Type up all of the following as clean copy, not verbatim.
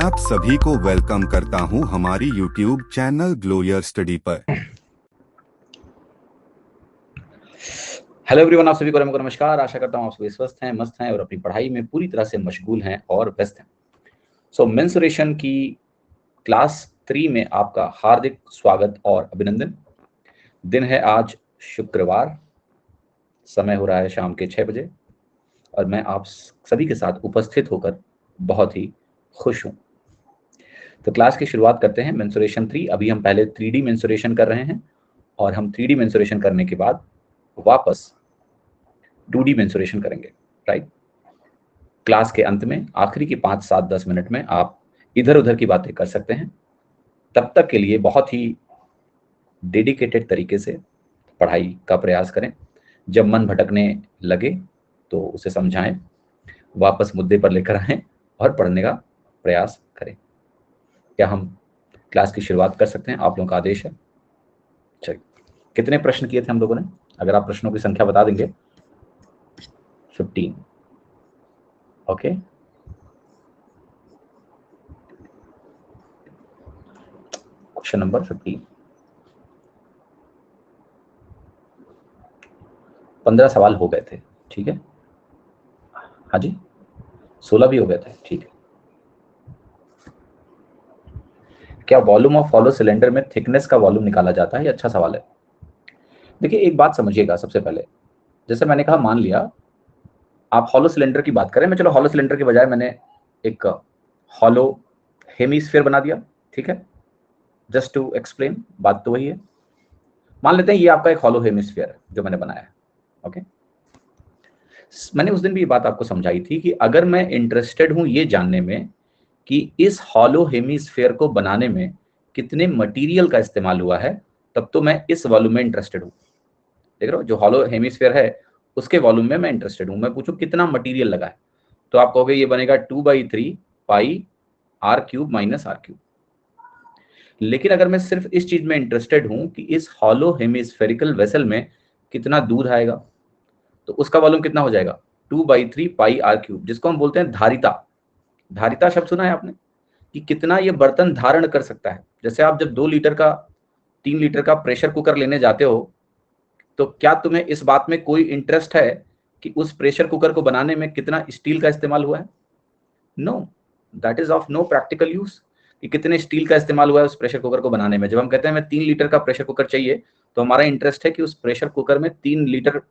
आप सभी को वेलकम करता हूं हमारी YouTube channel glow your study पर। हेलो एवरीवन, आप सभी को नमस्कार। आशा करता हूं आप सभी स्वस्थ हैं, मस्त हैं और अपनी पढ़ाई में पूरी तरह से मशगूल हैं और व्यस्त हैं। सो मेंसुरेशन की क्लास 3 में आपका हार्दिक स्वागत और अभिनंदन। दिन है आज शुक्रवार, समय हो रहा है शाम के 6 बजे और मैं आप सभी के साथ उपस्थित होकर बहुत ही खुश हूं। तो क्लास की शुरुआत करते हैं। मेंसुरेशन 3, अभी हम पहले 3D मेंसुरेशन कर रहे हैं और हम 3D मेंसुरेशन करने के बाद वापस 2D मेंसुरेशन करेंगे, राइट। क्लास के अंत में आखिरी की 5, 7, 10 मिनट में आप इधर उधर की बातें कर सकते हैं। तब तक के लिए बहुत ही डेडिकेटेड तरीके से पढ़ाई का प्रयास करें। जब मन भटकने लगे तो उसे समझाएं, वापस मुद्दे पर लेकर आएं और पढ़ने का प्रयास करें। क्या हम क्लास की शुरुआत कर सकते हैं? आप लोगों का आदेश है। चलिए, कितने प्रश्न किए थे हम लोगों ने? अगर आप प्रश्नों की संख्या बता देंगे। 15। Okay, question number 15। 15 सवाल हो गए थे, ठीक है। हाँ जी, 16 भी हो गए थे, ठीक है। क्या वॉल्यूम ऑफ हॉलो सिलेंडर में थिकनेस का वॉल्यूम निकाला जाता है? ये अच्छा सवाल है। देखिए, एक बात समझिएगा सबसे पहले। जैसे मैंने कहा, मान लिया आप हॉलो सिलेंडर की बात करें, मैं चलो हॉलो सिलेंडर के बजाय मैंने एक हॉलो हेमीस्फीयर बना दिया, ठीक है। जस्ट टू एक्सप्लेन, बात तो वही है। मान लेते हैं ये आपका एक हॉलो हेमीस्फीयर है जो मैंने बनाया है, ओके। मैंने उस दिन भी ये बात आपको समझाई थी कि अगर मैं इंटरेस्टेड हूं ये जानने में कि इस हॉलो हेमीस्फीयर को बनाने में कितने मटेरियल का इस्तेमाल हुआ है, तब तो मैं इस वॉल्यूम में इंटरेस्टेड हूं। देख रहे हो, जो हॉलो हेमीस्फीयर है उसके वॉल्यूम में मैं इंटरेस्टेड हूं। मैं पूछूं कितना मटेरियल लगा है, तो आप कहोगे ये बनेगा 2/3 पाई r³ माइनस r³। लेकिन अगर मैं सिर्फ इस चीज में इंटरेस्टेड हूं कि इस हॉलो हेमीस्फेरिकल वेसल में कितना दूध आएगा, तो उसका वॉल्यूम कितना हो जाएगा? 2/3 पाई r³, जिसको हम बोलते हैं धारिता। धारिता शब्द सुना है आपने, कि कितना ये बर्तन धारण कर सकता है। जैसे आप जब 2 लीटर का 3 लीटर का प्रेशर कुकर लेने जाते हो, तो क्या तुम्हें इस बात में कोई इंटरेस्ट है कि उस प्रेशर कुकर को बनाने में कितना स्टील का इस्तेमाल हुआ है? No, that is of no practical use कि कितने स्टील का इस्तेमाल हुआ है उस प्रेशर कुकर को बनाने में। जब हम कहते हैं हमें 3 लीटर का प्रेशर कुकर चाहिए, तो हमारा इंटरेस्ट है कि उस प्रेशर कुकर में 3 लीटर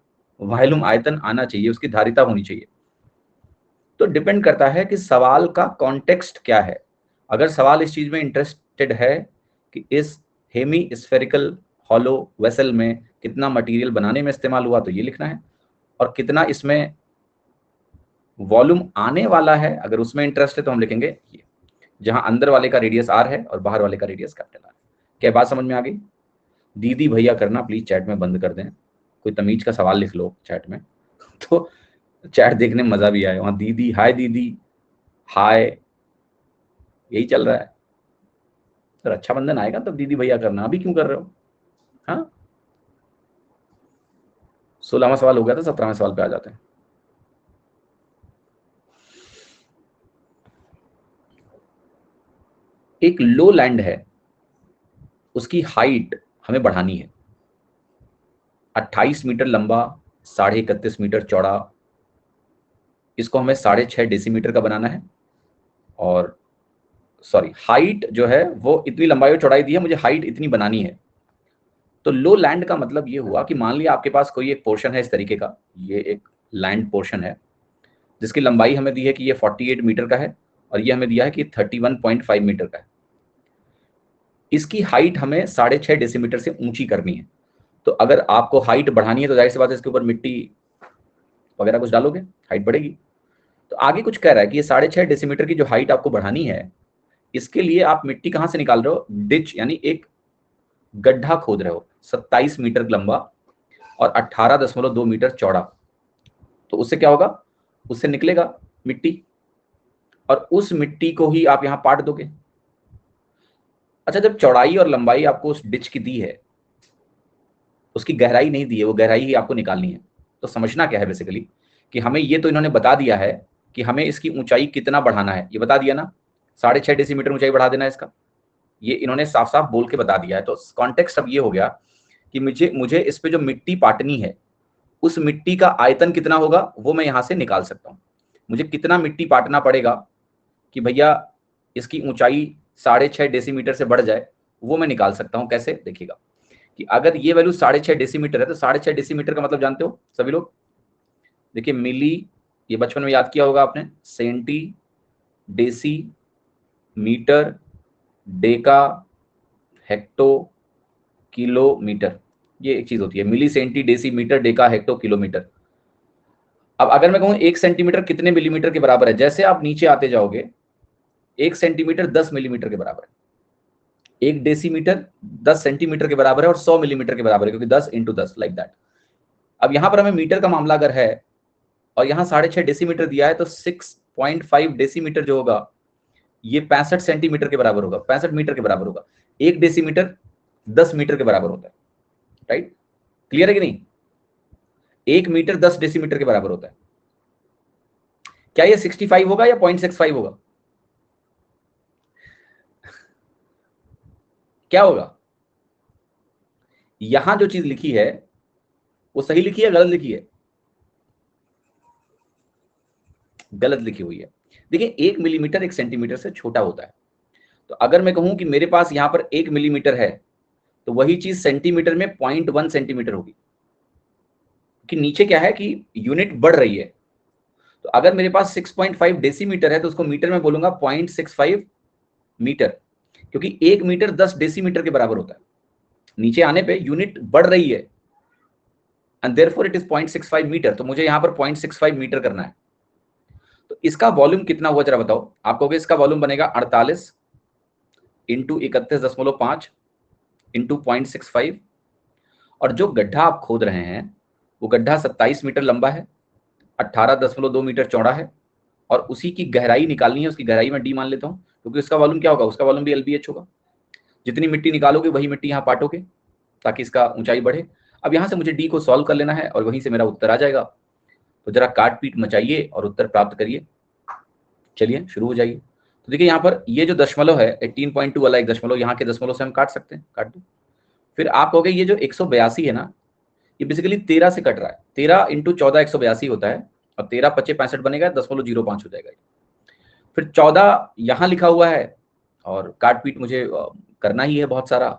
वॉल्यूम आयतन आना चाहिए, उसकी धारिता होनी चाहिए। तो डिपेंड करता है कि सवाल का कॉन्टेक्स्ट क्या है। अगर सवाल इस चीज में इंटरेस्टेड है कि इस हेमी स्फेरिकल हॉलो वेसल में कितना मटेरियल बनाने में इस्तेमाल हुआ, तो ये लिखना है। और कितना इसमें वॉल्यूम आने वाला है, अगर उसमें इंटरेस्ट है तो हम लिखेंगे ये, जहां अंदर वाले का रेडियस r है और बाहर वाले का रेडियस कैपिटल R। क्या बात समझ में आ गई? दीदी भैया करना प्लीज चैट में बंद कर दें। कोई तमीज का सवाल लिख लो चैट में, तो चैट देखने में मजा भी आए। वहां दीदी, हाय दीदी, हाय, यही चल रहा है। तो रक्षाबंधन आएगा तब दीदी भैया करना, अभी क्यों कर रहे हो? हाँ, 16वां सवाल हो गया था, 17वें सवाल पे आ जाते हैं। एक लो लैंड है, उसकी हाइट हमें बढ़ानी है। 28 मीटर लंबा, 31.5 मीटर चौड़ा, इसको हमें 6.5 डेसीमीटर का बनाना है। और सॉरी, हाइट जो है वो इतनी लंबाई और चौड़ाई दी है, मुझे हाइट इतनी बनानी है। तो लो लैंड का मतलब ये हुआ कि मान लिया आपके पास कोई एक पोर्शन है इस तरीके का, ये एक लैंड पोर्शन है जिसकी लंबाई हमें दी है कि ये 48 मीटर का है और ये हमें दिया है कि 31.5 मीटर का है। इसकी हाइट हमें 6.5 डेसीमीटर से ऊंची करनी है। तो अगर आपको हाइट बढ़ानी है तो जाहिर सी बात है इसके ऊपर मिट्टी वगैरह कुछ डालोगे, हाइट बढ़ेगी। तो आगे कुछ कह रहा है कि ये 6.5 डेसीमीटर की जो हाइट आपको बढ़ानी है, इसके लिए आप मिट्टी कहां से निकाल रहे हो? डिच, यानी एक गड्ढा खोद रहे हो, 27 मीटर लंबा और 18.2 मीटर चौड़ा। तो उससे क्या होगा? उससे निकलेगा मिट्टी और उस मिट्टी को ही आप यहां पाट दोगे। अच्छा, जब चौड़ाई और लंबाई आपको उस डिच की दी है, उसकी गहराई नहीं दी है, वो गहराई ही आपको निकालनी है। तो समझना क्या है बेसिकली, कि हमें ये तो इन्होंने बता दिया है कि हमें इसकी ऊंचाई कितना बढ़ाना है, ये बता दिया ना। 6.5 डेसीमीटर ऊंचाई बढ़ा देना है इसका। ये इन्होंने साफ साफ बोल के बता दिया है। तो कॉन्टेक्स्ट अब ये हो गया कि मुझे इस पे जो मिट्टी पाटनी है उस मिट्टी का आयतन कितना होगा वो मैं यहां से निकाल सकता हूं। मुझे कितना मिट्टी पाटना पड़ेगा कि भैया इसकी ऊंचाई 6.5 डेसीमीटर से बढ़ जाए, वो मैं निकाल सकता हूं। कैसे, देखिएगा कि अगर ये वैल्यू 6.5 डेसीमीटर है तो 6.5 डेसीमीटर का मतलब जानते हो सभी लोग? देखिए मिली, ये बचपन में याद किया होगा आपने, centi, deci, metre, deca, hecto, kilometre, ये एक चीज होती है। Milli, centi, deci, metre, deca, hecto, kilometre. अब अगर मैं कहूं 1 सेंटीमीटर कितने मिलीमीटर के बराबर है, जैसे आप नीचे आते जाओगे 1 सेंटीमीटर 10 मिलीमीटर के बराबर है, 1 डेसीमीटर 10 सेंटीमीटर के बराबर है और 100 मिलीमीटर के बराबर है, क्योंकि 10 इंटू 10 लाइक दैट। अब यहां पर हमें मीटर का मामला अगर है और यहां 6.5 डेसीमीटर दिया है तो 6.5 डेसीमीटर जो होगा ये 65 सेंटीमीटर के बराबर होगा, 65 मीटर के बराबर होगा। 1 डेसीमीटर 10 मीटर के बराबर होता है, राइट? क्लियर है कि नहीं? 1 मीटर 10 डेसीमीटर के बराबर होता है। क्या ये 65 होगा या 0.65 होगा? क्या होगा? यहां जो चीज लिखी है वो सही लिखी है गलत लिखी है? गलत लिखी हुई है। देखिए 1 मिलीमीटर 1 सेंटीमीटर से छोटा होता है। तो अगर मैं कहूं कि मेरे पास यहां पर 1 मिलीमीटर है तो वही चीज सेंटीमीटर में 0.1 सेंटीमीटर होगी, कि नीचे क्या है कि यूनिट बढ़ रही है। तो अगर मेरे पास 6.5 डेसीमीटर है तो उसको मीटर में बोलूंगा 0.65 मीटर, क्योंकि 1 मीटर 10 डेसीमीटर के बराबर होता है। नीचे आने पे यूनिट बढ़ रही है and therefore it is 0.65 metre. तो मुझे यहां पर 0.65 मीटर करना है। तो इसका वॉल्यूम कितना हुआ जरा बताओ? आप कहोगे इसका वॉल्यूम बनेगा 48 इंटू 31.5 इंटू 0.65, और जो गड्ढा आप खोद रहे हैं वो गड्ढा 27 मीटर लंबा है, 18.2 मीटर चौड़ा है, और उसी की गहराई निकालनी है। उसकी गहराई में डी मान लेता हूं, क्योंकि उसका वॉल्यूम क्या होगा? उसका वॉल्यूम भी एलबीएच होगा। जितनी मिट्टी निकालोगे वही मिट्टी यहाँ पाटोगे ताकि इसका ऊंचाई बढ़े। अब यहाँ से मुझे डी को सॉल्व कर लेना है और वहीं से मेरा उत्तर आ जाएगा। तो जरा काट पीट मचाइए और उत्तर प्राप्त करिए। चलिए शुरू हो जाइए। तो देखिए यहाँ पर ये जो दशमलव है 18.2 वाला एक दशमलव, यहाँ के दशमलव से हम काट सकते हैं, काट दो। फिर आप कहोगे ये जो 182 है ना, ये बेसिकली 13 से कट रहा है। 13 इंटू 14 182 होता है, और 13 × 5 = 65 बनेगा, 0.05 हो जाएगा। फिर 14 यहाँ लिखा हुआ है और काट पीट मुझे करना ही है बहुत सारा।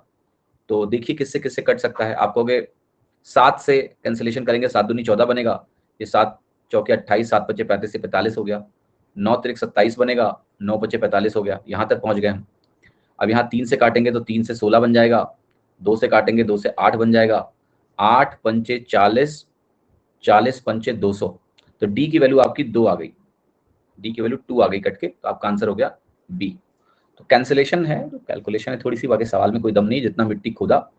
तो देखिए किससे किससे कट सकता है। आप कहोगे 7 से कैंसिलेशन करेंगे, 7 दूनी 14 बनेगा, ये 7 चौके 28, 7 × 5 = 35 से 45 हो गया। 9 × 3 = 27 बनेगा, 9 × 5 = 45 हो गया। यहाँ तक पहुँच गए हम। अब यहाँ 3 से काटेंगे तो 3 से 16 बन जाएगा, 2 से काटेंगे 2 से 8 बन जाएगा, 8 × 5 = 40, 40 × 5 = 200। तो डी की वैल्यू आपकी 2 आ गई, डी की वैल्यू 2 आ गई कट के। तो आपका आंसर हो गया बी। तो कैंसिलेशन है, तो कैलकुलेशन है थोड़ी सी, बाकी सवाल में कोई दम नहीं, जितना मिट्टी खोदा।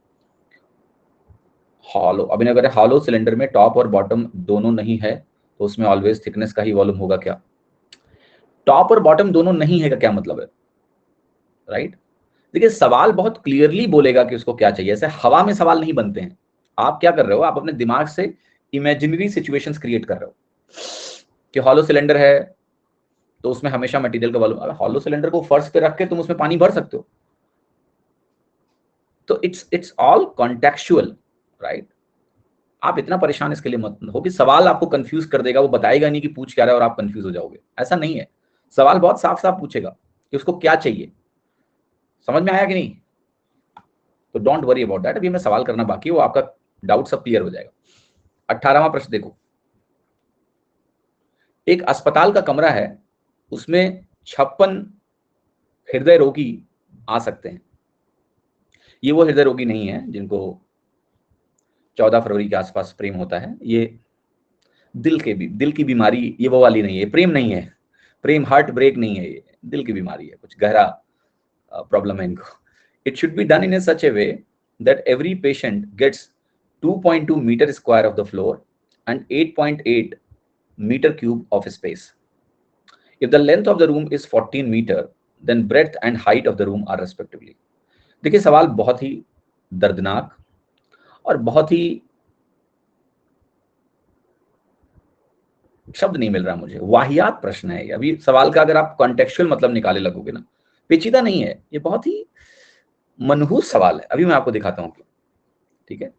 हॉलो, अभी अगर हॉलो सिलेंडर में टॉप और बॉटम दोनों नहीं है तो उसमें ऑलवेज थिकनेस का ही वॉल्यूम होगा क्या? टॉप और बॉटम दोनों नहीं है का क्या मतलब है, राइट? देखिए सवाल बहुत क्लियरली बोलेगा कि उसको क्या चाहिए। ऐसे हवा में सवाल नहीं बनते हैं। आप क्या कर रहे हो? आप अपने दिमाग से इमेजिनरी सिचुएशंस क्रिएट कर रहे हो कि हॉलो सिलेंडर है तो उसमें हमेशा मटेरियल का वॉल्यूम। हॉलो सिलेंडर को फर्श पे रख के तुम उसमें पानी भर सकते हो। तो इट्स ऑल कॉन्टेक्चुअल, राइट? आप इतना परेशान इसके लिए मत हो कि सवाल आपको कंफ्यूज कर देगा, वो बताएगा नहीं कि पूछ क्या रहा है और आप कंफ्यूज हो जाओगे। ऐसा नहीं है। सवाल बहुत साफ साफ पूछेगा कि उसको क्या चाहिए। समझ में आया कि नहीं? तो डोंट वरी अबाउट दैट। अभी हमें सवाल करना बाकी है, वो आपका डाउट सब क्लियर हो जाएगा। 18वां प्रश्न देखो। एक अस्पताल का कमरा है, उसमें 56 हृदय रोगी आ सकते हैं। ये वो हृदय रोगी नहीं है जिनको 14 फरवरी के आसपास प्रेम होता है। ये दिल की बीमारी, ये वो वाली नहीं है। प्रेम नहीं है, प्रेम हार्ट ब्रेक नहीं है, ये दिल की बीमारी है, कुछ गहरा प्रॉब्लम है इनको। It should be done in such a way that every patient gets 2.2 metre square of the floor and 8.8 metre cube of space. If the length of the room is 14 meter, then breadth and height of the room are respectively. देखिए सवाल बहुत ही दर्दनाक और बहुत ही शब्द नहीं मिल रहा मुझे, वाहियात प्रश्न है ये। अभी सवाल का अगर आप कॉन्टेक्चुअल मतलब निकाले लगोगे ना, पेचीदा नहीं है ये, बहुत ही मनहूस सवाल है। अभी मैं आपको दिखाता हूँ, ठीक है।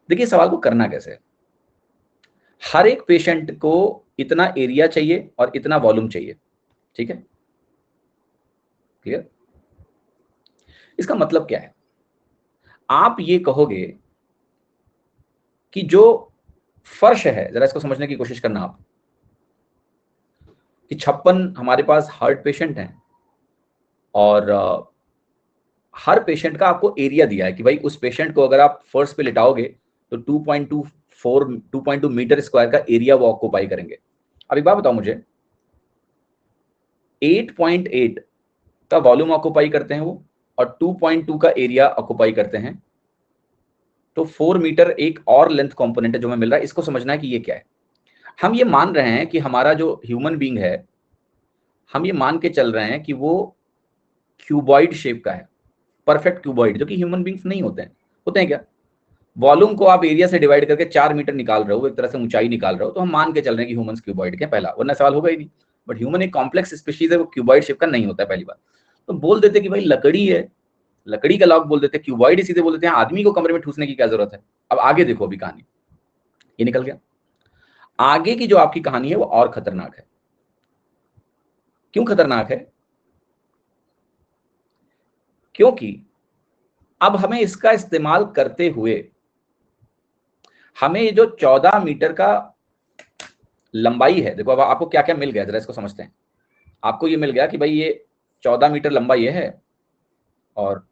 देखिए सवाल को करना कैसे है। हर एक पेशेंट को इतना एरिया चाहिए और इतना वॉल्यूम चाहिए, ठीक है, क्लियर। इसका मतलब क्या है, आप ये कहोगे कि जो फर्श है, जरा इसको समझने की कोशिश करना आप, कि 56 हमारे पास हार्ट पेशेंट हैं और हर पेशेंट का आपको एरिया दिया है कि भाई उस पेशेंट को अगर आप फर्श पे लिटाओगे तो 2.2 मीटर स्क्वायर का एरिया वो ऑक्यूपाई करेंगे। अब एक बात बताओ मुझे, 8.8 का वॉल्यूम ऑक्यूपाई करते हैं वो और 2.2 का एरिया ऑक्यूपाई करते हैं, तो 4 मीटर एक और लेंथ कंपोनेंट है जो हमें मिल रहा है। इसको समझना है कि ये क्या है। हम ये मान रहे हैं कि हमारा जो ह्यूमन बीइंग है, हम ये मान के चल रहे हैं कि वो क्यूबॉइड शेप का है, परफेक्ट क्यूबॉइड, जो कि ह्यूमन बीइंग्स नहीं होते हैं। होते हैं क्या? वॉल्यूम को आप एरिया से डिवाइड करके 4 मीटर निकाल रहे हो, एक तरह से ऊंचाई निकाल रहे हो, तो हम मान के चल रहे हैं कि ह्यूमंस क्यूबॉइड के, पहला, वरना सवाल होगा ही नहीं। बट ह्यूमन एक कॉम्प्लेक्स स्पीशीज है, वो क्यूबॉइड शेप का नहीं होता है, पहली बात। तो बोल देते कि भाई लकड़ी है, लकड़ी का लॉक बोल देते, क्यूबॉइड ही सीधे बोल देते हैं, आदमी को कमरे में ठूसने की क्या जरूरत है। अब आगे देखो, अभी कहानी ये निकल गया। आगे की जो आपकी कहानी है वो और खतरनाक है। क्यों खतरनाक है? क्योंकि अब हमें इसका इस्तेमाल करते हुए हमें जो 14 मीटर का लंबाई है, देखो अब आपको क्या क्या मिल गया, जरा इसको समझते हैं। आपको ये मिल गया कि भाई ये 14 मीटर लंबा ये है, और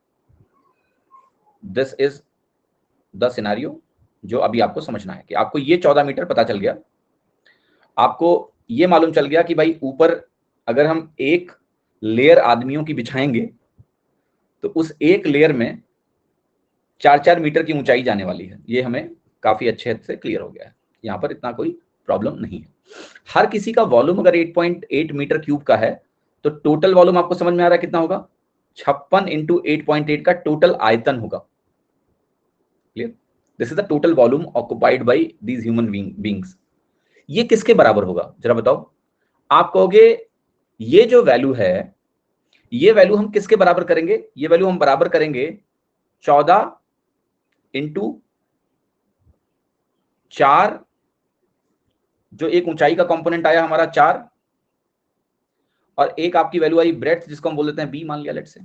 दिस इज द सिनेरियो जो अभी आपको समझना है, कि आपको ये 14 मीटर पता चल गया। आपको ये मालूम चल गया कि भाई ऊपर अगर हम एक लेयर आदमियों की बिछाएंगे तो उस एक लेयर में 4-4 मीटर की ऊंचाई जाने वाली है। ये हमें काफी अच्छे से क्लियर हो गया है, यहाँ पर इतना कोई प्रॉब्लम नहीं है। हर किसी का वॉल्यूम अगर 8.8 मीटर क्यूब का है तो टोटल वॉल्यूम आपको समझ में आ रहा है कितना होगा? 56 इंटू 8.8 का टोटल आयतन होगा। Clear? This is the total volume occupied by these human beings. ये किसके बराबर होगा जरा बताओ? आप कहोगे ये जो वैल्यू है, ये वैल्यू हम किसके बराबर करेंगे? ये वैल्यू हम बराबर करेंगे 14 इंटू 4, जो एक ऊंचाई का कंपोनेंट आया हमारा 4, और एक आपकी वैल्यू आई ब्रेड्थ, जिसको हम बोल देते हैं बी, मान लिया लेट से।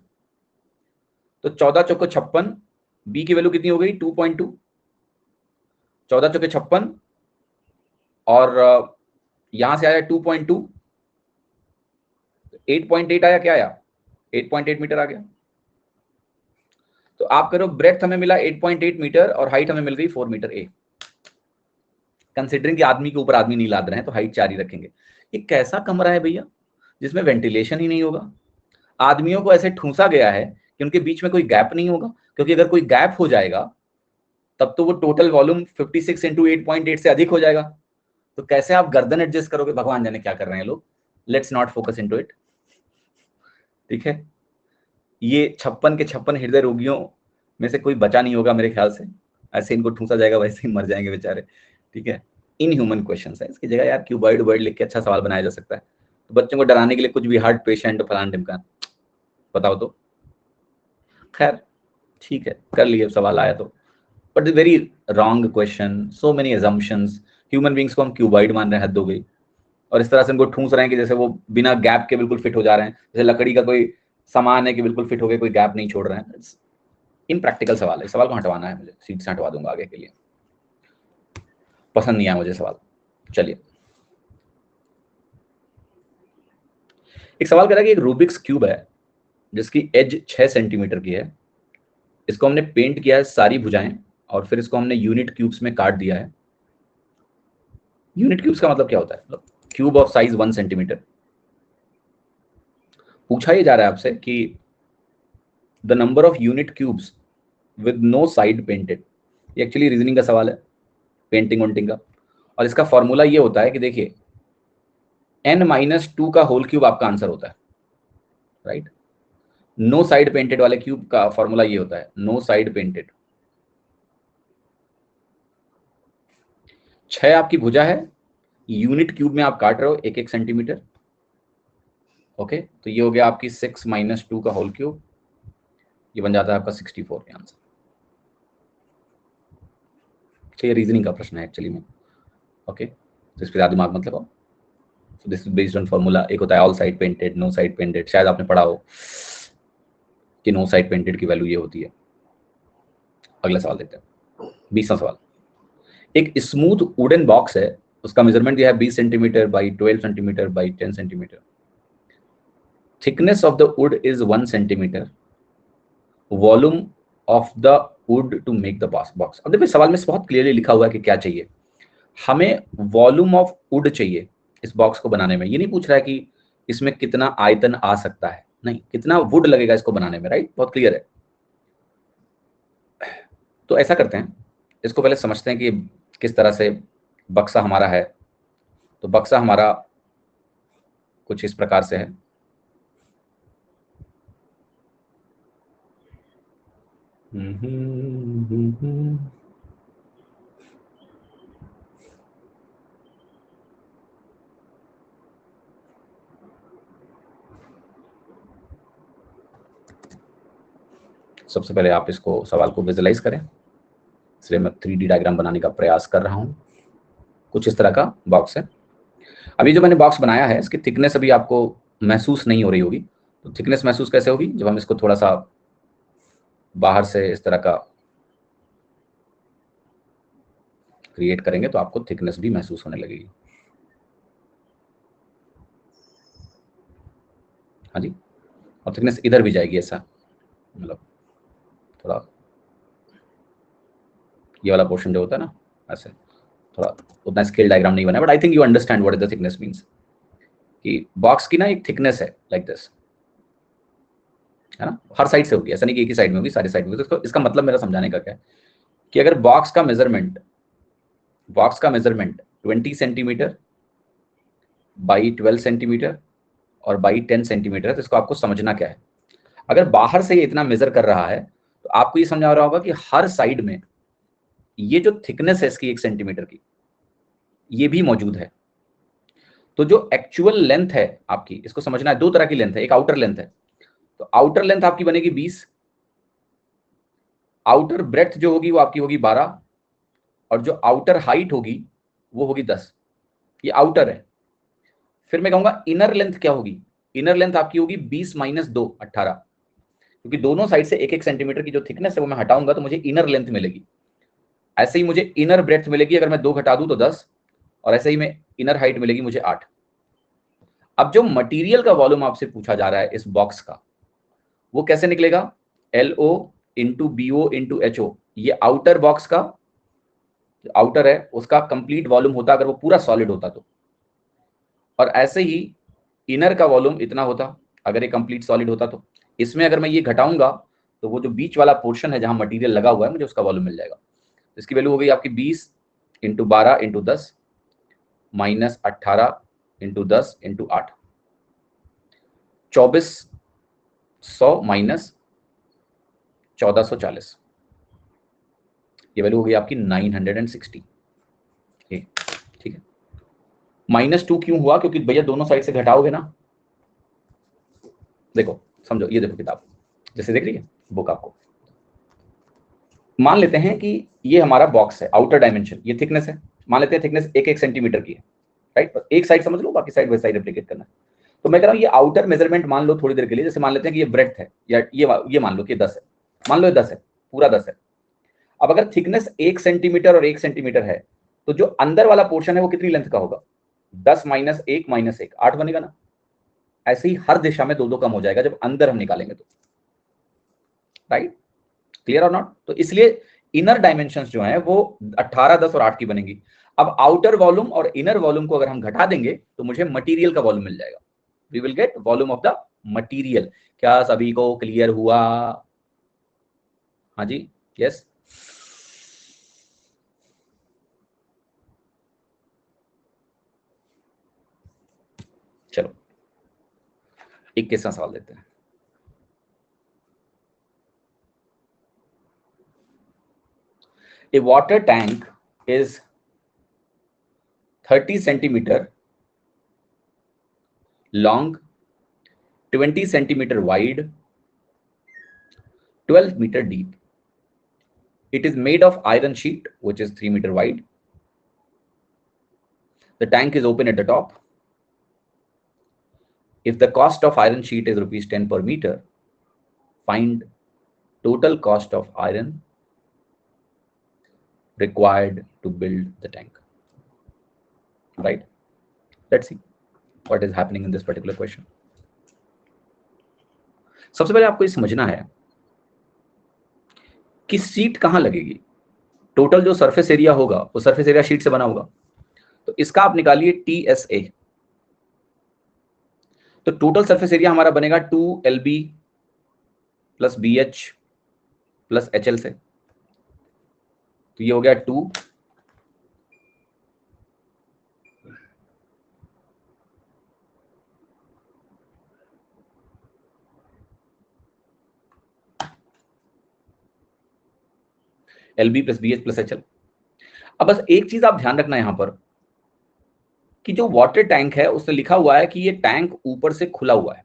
तो 14 चौको 56, बी की वैल्यू कितनी हो गई? 2.2। 14 चौके 56, और यहां से आया 2.2, 8.8 आया, क्या आया? 8.8 मीटर आ गया। तो आप करो, ब्रेड्थ हमें मिला 8.8 मीटर और हाइट हमें मिल गई 4 मीटर ए। कंसिडरिंग कि आदमी के ऊपर आदमी नहीं लाद रहे हैं तो हाइट 4 ही रखेंगे। ये कैसा कमरा है भैया जिसमें वेंटिलेशन ही नहीं होगा? आदमियों को ऐसे ठूसा गया है कि उनके बीच में कोई गैप नहीं होगा, क्योंकि अगर कोई गैप हो जाएगा तब तो वो टोटल वॉल्यूम 56 इंटू 8.8 से अधिक हो जाएगा। तो कैसे आप गर्दन एडजस्ट करोगे? भगवान जाने क्या कर रहे हैं लोग। Let's not focus into it, ठीक है। ये 56 के 56 हृदय रोगियों में से कोई बचा नहीं होगा मेरे ख्याल से। ऐसे इनको ठूसा जाएगा, वैसे ही मर जाएंगे बेचारे, ठीक है। इन ह्यूमन क्वेश्चन है, इसकी जगह यार क्यूबॉइड वर्ड लिख के अच्छा सवाल बनाया जा सकता है। तो बच्चों को डराने के लिए कुछ भी हार्ट पेशेंट फलान ढिमकान, बताओ तो। खैर ठीक है, कर लिए, सवाल आया तो। But very wrong question, so many assumptions। Human beings को हम क्यूबॉइड मान रहे हैं, हद हो गई। और इस तरह से उनको ठूस रहे हैं कि जैसे वो बिना गैप के बिल्कुल फिट हो जा रहे हैं, जैसे लकड़ी का कोई सामान है कि बिल्कुल फिट हो गए, कोई गैप नहीं छोड़ रहे हैं। इम्प्रैक्टिकल सवाल है, सवाल को हटवाना है मुझे, सीट से हटवा दूंगा आगे के लिए, पसंद नहीं आया मुझे सवाल। चलिए, एक सवाल कह रहा है कि एक रूबिक्स क्यूब है जिसकी एज 6 सेंटीमीटर की है। इसको हमने पेंट किया है सारी भुजाएं, और फिर इसको हमने यूनिट क्यूब्स में काट दिया है। यूनिट क्यूब्स का मतलब क्या होता है? मतलब क्यूब ऑफ साइज 1 सेंटीमीटर। पूछा ही जा रहा है आपसे कि the number of unit cubes with no side painted. ये एक्चुअली रीजनिंग का सवाल है, पेंटिंग वोंटिंग का। और इसका फॉर्मूला ये होता है कि देखिए, n-2 का होल क्यूब आपका आंसर होता है, राइट। नो साइड पेंटेड वाले क्यूब का फॉर्मूला ये होता है, नो साइड पेंटेड। 6 आपकी भुजा है यूनिट क्यूब में आप काट रहे हो 1-1 सेंटीमीटर। ओके, तो ये हो गया आपकी 6 - 2 का होल क्यूब, ये बन जाता है आपका 64 का आंसर। तो ये रीजनिंग का प्रश्न है एक्चुअली में। ओके, तो इस पर ज़्यादा दिमाग मत लगाओ। So this is based on formula। एक होता है all side painted, no side painted, शायद आपने पढ़ा हो कि नो साइड पेंटेड की वैल्यू ये होती है। अगला सवाल देखते हैं, 20वां सवाल। एक स्मूथ वुडन बॉक्स है, उसका मेजरमेंट दिया है 20 centimetre by 12 centimetre by 10 centimetre. Thickness of the wood is 1 centimetre, volume of the wood to make the box. अब देखो सवाल में बहुत क्लियरली लिखा हुआ है कि क्या चाहिए हमें, वॉल्यूम ऑफ वुड चाहिए इस बॉक्स को बनाने में। ये नहीं पूछ रहा है कि इसमें कितना आयतन आ सकता है, नहीं, कितना वुड लगेगा इसको बनाने में, राइट, बहुत क्लियर है। तो ऐसा करते हैं, इसको पहले समझते हैं कि किस तरह से बक्सा हमारा है। तो बक्सा हमारा कुछ इस प्रकार से है। सबसे पहले आप इसको सवाल को विजुलाइज करें, इसलिए मैं 3D डायग्राम बनाने का प्रयास कर रहा हूं। कुछ इस तरह का बॉक्स है। अभी जो मैंने बॉक्स बनाया है, इसकी थिकनेस अभी आपको महसूस नहीं हो रही होगी। तो थिकनेस महसूस कैसे होगी, जब हम इसको थोड़ा सा बाहर से इस तरह का क्रिएट करेंगे तो आपको थिकनेस भी महसूस होने लगेगी। हाँ जी, और थिकनेस इधर भी जाएगी, ऐसा मतलब थोड़ा ये वाला पोर्शन जो होता है ना, ऐसे थोड़ा उतना स्केल डायग्राम नहीं बना, but I think you understand what is the thickness means. कि बॉक्स की ना एक थिकनेस है लाइक दिस, है ना, हर साइड से होगी, ऐसा नहीं कि एक ही साइड में होगी, सारी साइड में होगी। तो इसका मतलब मेरा समझाने का क्या है कि अगर बॉक्स का मेजरमेंट 20 सेंटीमीटर बाई 12 सेंटीमीटर और बाई 10 सेंटीमीटर है, तो इसको आपको समझना क्या है। अगर बाहर से ये इतना मेजर कर रहा है तो आपको ये समझ आ रहा होगा कि हर साइड में ये जो थिकनेस है इसकी 1 सेंटीमीटर की, ये भी मौजूद है। तो जो एक्चुअल लेंथ है आपकी, इसको समझना है, दो तरह की लेंथ है, एक आउटर लेंथ है। तो आउटर लेंथ आपकी बनेगी 20, आउटर ब्रेड्थ जो होगी वो आपकी होगी 12, और जो आउटर हाइट होगी वो होगी 10। ये आउटर है। फिर मैं कहूंगा इनर लेंथ क्या होगी, इनर लेंथ आपकी होगी 20 - 2 18, क्योंकि दोनों साइड से 1-1 सेंटीमीटर की जो थिकनेस है वो मैं हटाऊंगा तो मुझे इनर लेंथ मिलेगी। ऐसे ही मुझे इनर ब्रेड्थ मिलेगी, अगर मैं 2 घटा दूं तो 10, और ऐसे ही में इनर हाइट मिलेगी मुझे 8। अब जो मटेरियल का वॉल्यूम आपसे पूछा जा रहा है इस बॉक्स का, वो कैसे निकलेगा, LO into BO into HO। ये आउटर बॉक्स का, आउटर है उसका कंप्लीट वॉल्यूम होता अगर वो पूरा सॉलिड होता तो, और ऐसे ही इनर का वॉल्यूम इतना होता अगर ये कंप्लीट सॉलिड होता। तो इसमें अगर मैं ये घटाऊंगा तो वो जो बीच वाला पोर्शन है जहां मटेरियल लगा हुआ है, मुझे उसका वॉल्यूम मिल जाएगा। इसकी वैल्यू हो गई आपकी 20 into 12 into 10 minus 18 into 10 into 8, 2400 minus 1440, ये वैल्यू हो गई आपकी 960। ठीक है, -2 क्यों हुआ, क्योंकि भैया दोनों साइड से घटाओगे ना। देखो समझो, ये देखो किताब जैसे देख रही है बुक आपको, मान लेते हैं कि ये हमारा बॉक्स है, आउटर डायमेंशन ये थिकनेस है, मान लेते हैं थिकनेस 1-1 सेंटीमीटर की है, राइट, एक साइड समझ लो, बाकी साइड वैसे साइड रेप्लिकेट करना है। तो मैं कह रहा हूं ये आउटर मेजरमेंट मान लो थोड़ी देर के लिए, जैसे मान लेते हैं कि ये ब्रेड्थ है, या ये मान लो कि 10 है, मान लो ये 10 है, पूरा 10 है। अब अगर थिकनेस 1 सेंटीमीटर और 1 सेंटीमीटर है, तो जो अंदर वाला पोर्शन है वो कितनी लेंथ का होगा, 10 - 1 - 1 8 बनेगा ना। ऐसे ही हर दिशा में 2-2 कम हो जाएगा जब अंदर हम निकालेंगे तो, राइट, क्लियर और नॉट। तो इसलिए इनर डायमेंशंस जो हैं वो 18, 10 और 8 की बनेगी। अब आउटर वॉल्यूम और इनर वॉल्यूम को अगर हम घटा देंगे तो मुझे मटेरियल का वॉल्यूम मिल जाएगा। We will get volume of the material. क्या सभी को क्लियर हुआ? हाँ जी, यस। चलो 21वां सवाल देते हैं। A water tank is 30 centimetre long, 20 centimetre wide, 12 meter deep. It is made of iron sheet, which is 3 meter wide. The tank is open at the top. If the cost of iron sheet is rupees 10 per meter, find total cost of iron required to build the tank. Right? Let's see what is happening in this particular question. सबसे पहले आपको ये समझना है कि sheet कहां लगेगी। Total जो सरफेस एरिया होगा वो सरफेस एरिया शीट से बना होगा, तो इसका आप निकालिए TSA। तो टोटल सरफेस एरिया हमारा बनेगा 2LB plus BH plus HL से, तो ये हो गया 2 LB plus BH plus HL। अब बस एक चीज आप ध्यान रखना यहां पर कि जो वाटर टैंक है उसमें लिखा हुआ है कि ये टैंक ऊपर से खुला हुआ है।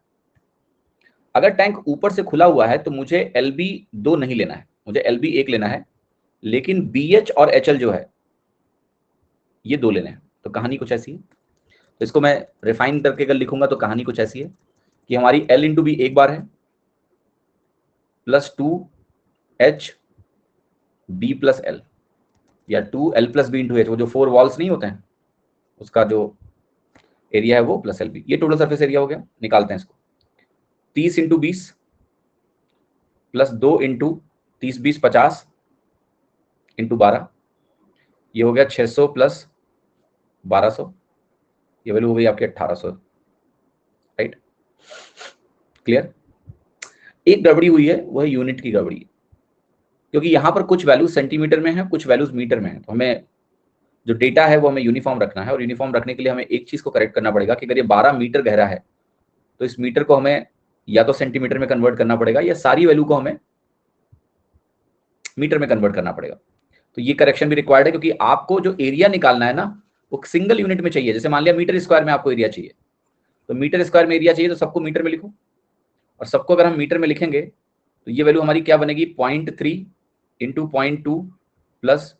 अगर टैंक ऊपर से खुला हुआ है तो मुझे LB 2 नहीं लेना है, मुझे LB 1 लेना है, लेकिन BH और HL जो है ये 2 लेने हैं। तो कहानी कुछ ऐसी है, तो इसको मैं रिफाइन करके अगर लिखूंगा तो कहानी कुछ ऐसी है कि हमारी L इंटू B एक बार है plus 2H B plus L, या 2L plus B into H, वो जो 4 वॉल्स नहीं होते हैं उसका जो एरिया है वो प्लस LB। ये टोटल सरफेस एरिया हो गया। निकालते हैं इसको। 30 इंटू 20 प्लस 2 इंटू 30 20 50 इंटू 12, ये हो गया 600 प्लस 1200, ये वैल्यू हो गई आपकी 1800। Right, clear. एक गड़बड़ी हुई है, वो है यूनिट की गड़बड़ी, क्योंकि यहां पर कुछ वैल्यूज सेंटीमीटर में है, कुछ वैल्यूज मीटर में है। तो हमें जो डेटा है वो हमें यूनिफॉर्म रखना है, और यूनिफॉर्म रखने के लिए हमें एक चीज को करेक्ट करना पड़ेगा कि अगर ये 12 मीटर गहरा है तो इस मीटर को हमें या तो सेंटीमीटर में कन्वर्ट करना पड़ेगा या सारी वैल्यू को हमें मीटर में कन्वर्ट करना पड़ेगा। तो ये करेक्शन भी रिक्वायर्ड है, क्योंकि आपको जो एरिया निकालना है ना वो सिंगल यूनिट में चाहिए। जैसे मान लिया मीटर स्क्वायर में आपको एरिया चाहिए, तो मीटर स्क्वायर में एरिया चाहिए तो सबको मीटर में लिखो, और सबको अगर हम मीटर में लिखेंगे तो ये वैल्यू हमारी क्या बनेगी 0.3 into 0.2 plus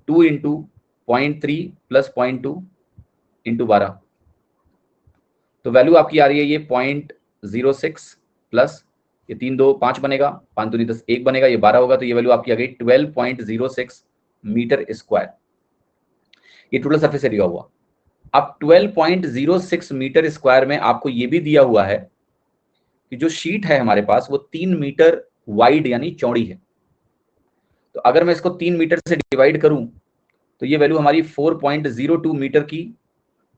2 into 0.3 plus 0.2 into 12। तो वैल्यू आपकी आ रही है ये 0.06 प्लस ये 3 2 5 बनेगा, 5 2 10 1 बनेगा, ये 12 होगा, तो ये वैल्यू आपकी आ गई 12.06 मीटर स्क्वायर। ये टोटल सरफेस एरिया हुआ। अब 12.06 मीटर स्क्वायर में आपको ये भी दिया हुआ है कि जो शीट है हमारे पास वो 3 मीटर वाइड यानी चौड़ी है। तो अगर मैं इसको 3 मीटर से डिवाइड करूं तो ये वैल्यू हमारी 4.02 मीटर की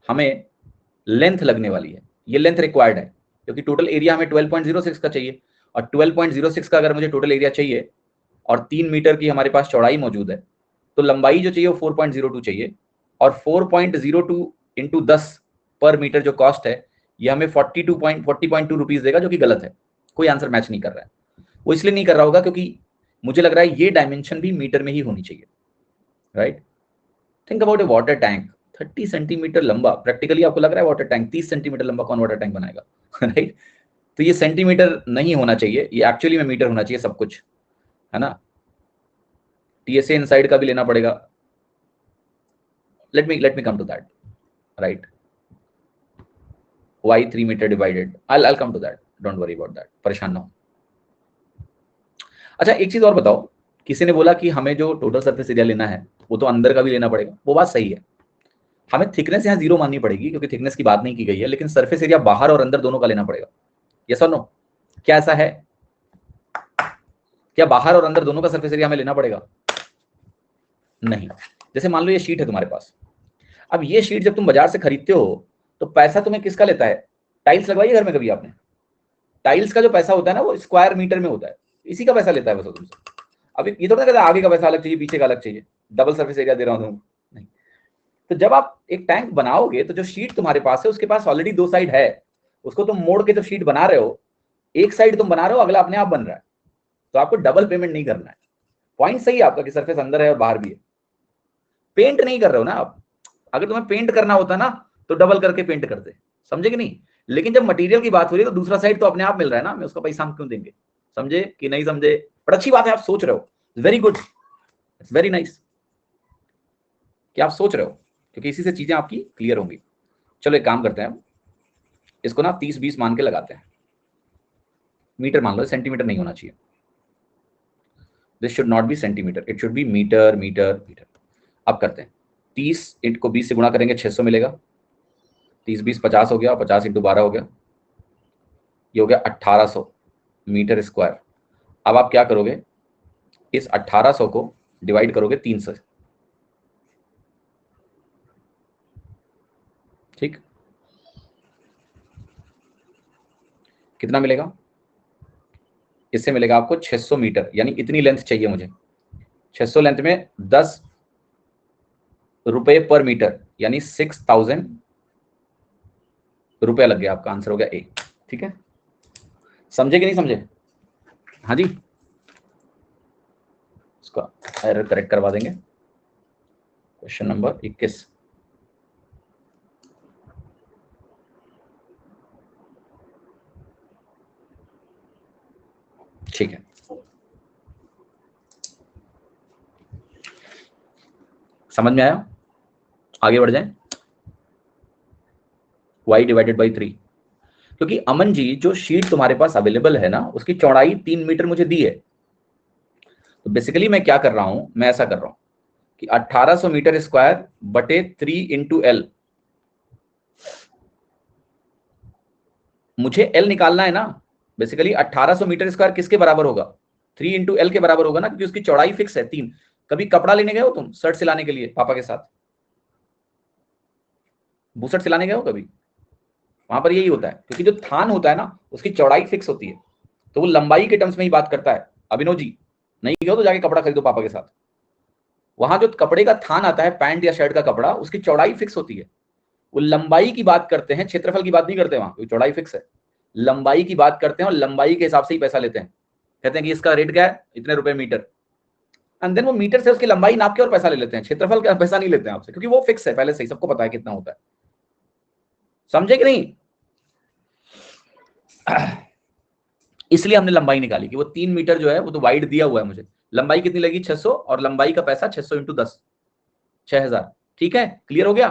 हमें लेंथ लगने वाली है। ये लेंथ रिक्वायर्ड है क्योंकि टोटल एरिया हमें 12.06 का चाहिए, और 12.06 का अगर मुझे टोटल एरिया चाहिए और 3 मीटर की हमारे पास चौड़ाई मौजूद है, तो लंबाई जो चाहिए वो 4.02 चाहिए, और 4.02 इंटू 10 पर मीटर जो कॉस्ट है ये हमें 40.2 रुपीज देगा, जो कि गलत है। कोई आंसर मैच नहीं कर रहा है। वो इसलिए नहीं कर रहा होगा क्योंकि मुझे लग रहा है ये डायमेंशन भी मीटर में ही होनी चाहिए। Right, think about A water tank 30 centimetre लंबा। प्रैक्टिकली आपको लग रहा है वाटर टैंक 30 सेंटीमीटर लंबा कौन वाटर टैंक बनाएगा? राइट, तो ये सेंटीमीटर नहीं होना चाहिए, ये एक्चुअली में मीटर होना चाहिए सब कुछ, है ना। TSA इनसाइड का भी लेना पड़ेगा। let me come to that, right? Why 3 meter divided? I'll come to that, don't worry about that, परेशान ना हो। अच्छा, एक चीज और बताओ, किसी ने बोला कि हमें जो टोटल सरफेस एरिया लेना है वो तो अंदर का भी लेना पड़ेगा। वो बात सही है, हमें थिकनेस यहाँ 0 माननी पड़ेगी क्योंकि थिकनेस की बात नहीं की गई है, लेकिन सरफेस एरिया बाहर और अंदर दोनों का लेना पड़ेगा। यस और नो? क्या ऐसा है? क्या बाहर और अंदर दोनों का सरफेस एरिया हमें लेना पड़ेगा? नहीं। जैसे मान लो ये शीट है तुम्हारे पास, अब ये शीट जब तुम बाजार से खरीदते हो तो पैसा तुम्हें किसका लेता है? टाइल्स लगवाई है घर में कभी आपने? टाइल्स का जो पैसा होता है ना वो स्क्वायर मीटर में होता है, इसी का पैसा लेता है बस तुमसे। अब ये तो नहीं आगे का पैसा अलग चाहिए, पीछे का अलग चाहिए, डबल सरफेस एरिया दे रहा हूं नहीं। तो जब आप एक टैंक बनाओगे तो जो शीट तुम्हारे पास है उसके पास ऑलरेडी 2 साइड है, उसको तुम मोड़ के जो शीट बना रहे हो, एक साइड तुम बना रहे हो, अगला अपने आप बन रहा है, तो आपको डबल पेमेंट नहीं करना है। पॉइंट सही है आपका कि सरफेस अंदर है और बाहर भी है, पेंट नहीं कर रहे हो ना आप। अगर तुम्हें पेंट करना होता ना तो डबल करके पेंट करते, समझे कि नहीं? लेकिन जब मटेरियल की बात हो रही है तो दूसरा साइड तो अपने आप मिल रहा है ना, मैं उसका पैसा हम क्यों देंगे? समझे कि नहीं समझे? बट अच्छी बात है आप सोच रहे हो, very good, it's very nice कि आप सोच रहे हो, क्योंकि इसी से चीजें आपकी क्लियर होंगी। चलो एक काम करते हैं, इसको ना 30-20 मान के लगाते हैं। मीटर मान लो, सेंटीमीटर नहीं होना चाहिए। This should not be centimetre, it should be metre metre metre. अब करते हैं, 30 इंट को 20 से गुणा करेंगे 600 मिलेगा, 30-20 50 हो गया, 50 इंटू 12 हो गया, ये हो गया 1800 मीटर स्क्वायर। अब आप क्या करोगे, इस 1800 को डिवाइड करोगे 3 से, ठीक? कितना मिलेगा? इससे मिलेगा आपको 600 मीटर, यानी इतनी लेंथ चाहिए मुझे। 600 लेंथ में 10 रुपए पर मीटर, यानी 6000 रुपया लग गया। आपका आंसर हो गया ए, ठीक है? समझे कि नहीं समझे? हाँ जी, इसका एरर करेक्ट करवा देंगे। क्वेश्चन नंबर 21, ठीक है। समझ में आया? आगे बढ़ जाएं। y डिवाइडेड बाई 3, क्योंकि अमन जी जो शीट तुम्हारे पास अवेलेबल है ना, उसकी चौड़ाई 3 मीटर मुझे दी है। तो बेसिकली मैं क्या कर रहा हूं, मैं ऐसा कर रहा हूं कि 1800 मीटर स्क्वायर बटे 3 इंटू एल, मुझे एल निकालना है ना। बेसिकली 1800 मीटर स्क्वायर किसके बराबर होगा? 3 इंटू एल के बराबर होगा ना, क्योंकि उसकी चौड़ाई फिक्स है 3। कभी कपड़ा लेने गए हो तुम शर्ट सिलाने के लिए पापा के साथ? बुशर्ट सिलाने गए हो कभी? वहां पर यही होता है, क्योंकि जो थान होता है ना उसकी चौड़ाई फिक्स होती है, तो वो लंबाई के टर्म्स में ही बात करता है। अभिनव जी, नहीं गए हो तो जाके कपड़ा खरीदो पापा के साथ। वहां जो कपड़े का थान आता है, पैंट या शर्ट का कपड़ा, उसकी चौड़ाई फिक्स होती है। वो लंबाई की बात करते हैं, क्षेत्रफल की बात नहीं करते वहां, क्योंकि चौड़ाई फिक्स है। लंबाई की बात करते हैं और लंबाई के हिसाब से ही पैसा लेते हैं। कहते हैं कि इसका रेट क्या है, इतने रुपए मीटर, एंड देन वो मीटर से उसकी लंबाई नाप के और पैसा ले लेते हैं। क्षेत्रफल का पैसा नहीं लेते हैं आपसे, क्योंकि वो फिक्स है पहले से ही, सबको पता है कितना होता है। समझे कि नहीं? इसलिए हमने लंबाई निकाली कि वो 3 मीटर जो है वो तो वाइड दिया हुआ है मुझे। लंबाई कितनी लगी? 600, और लंबाई का पैसा 600 इंटू 10, 6000। ठीक है, क्लियर हो गया?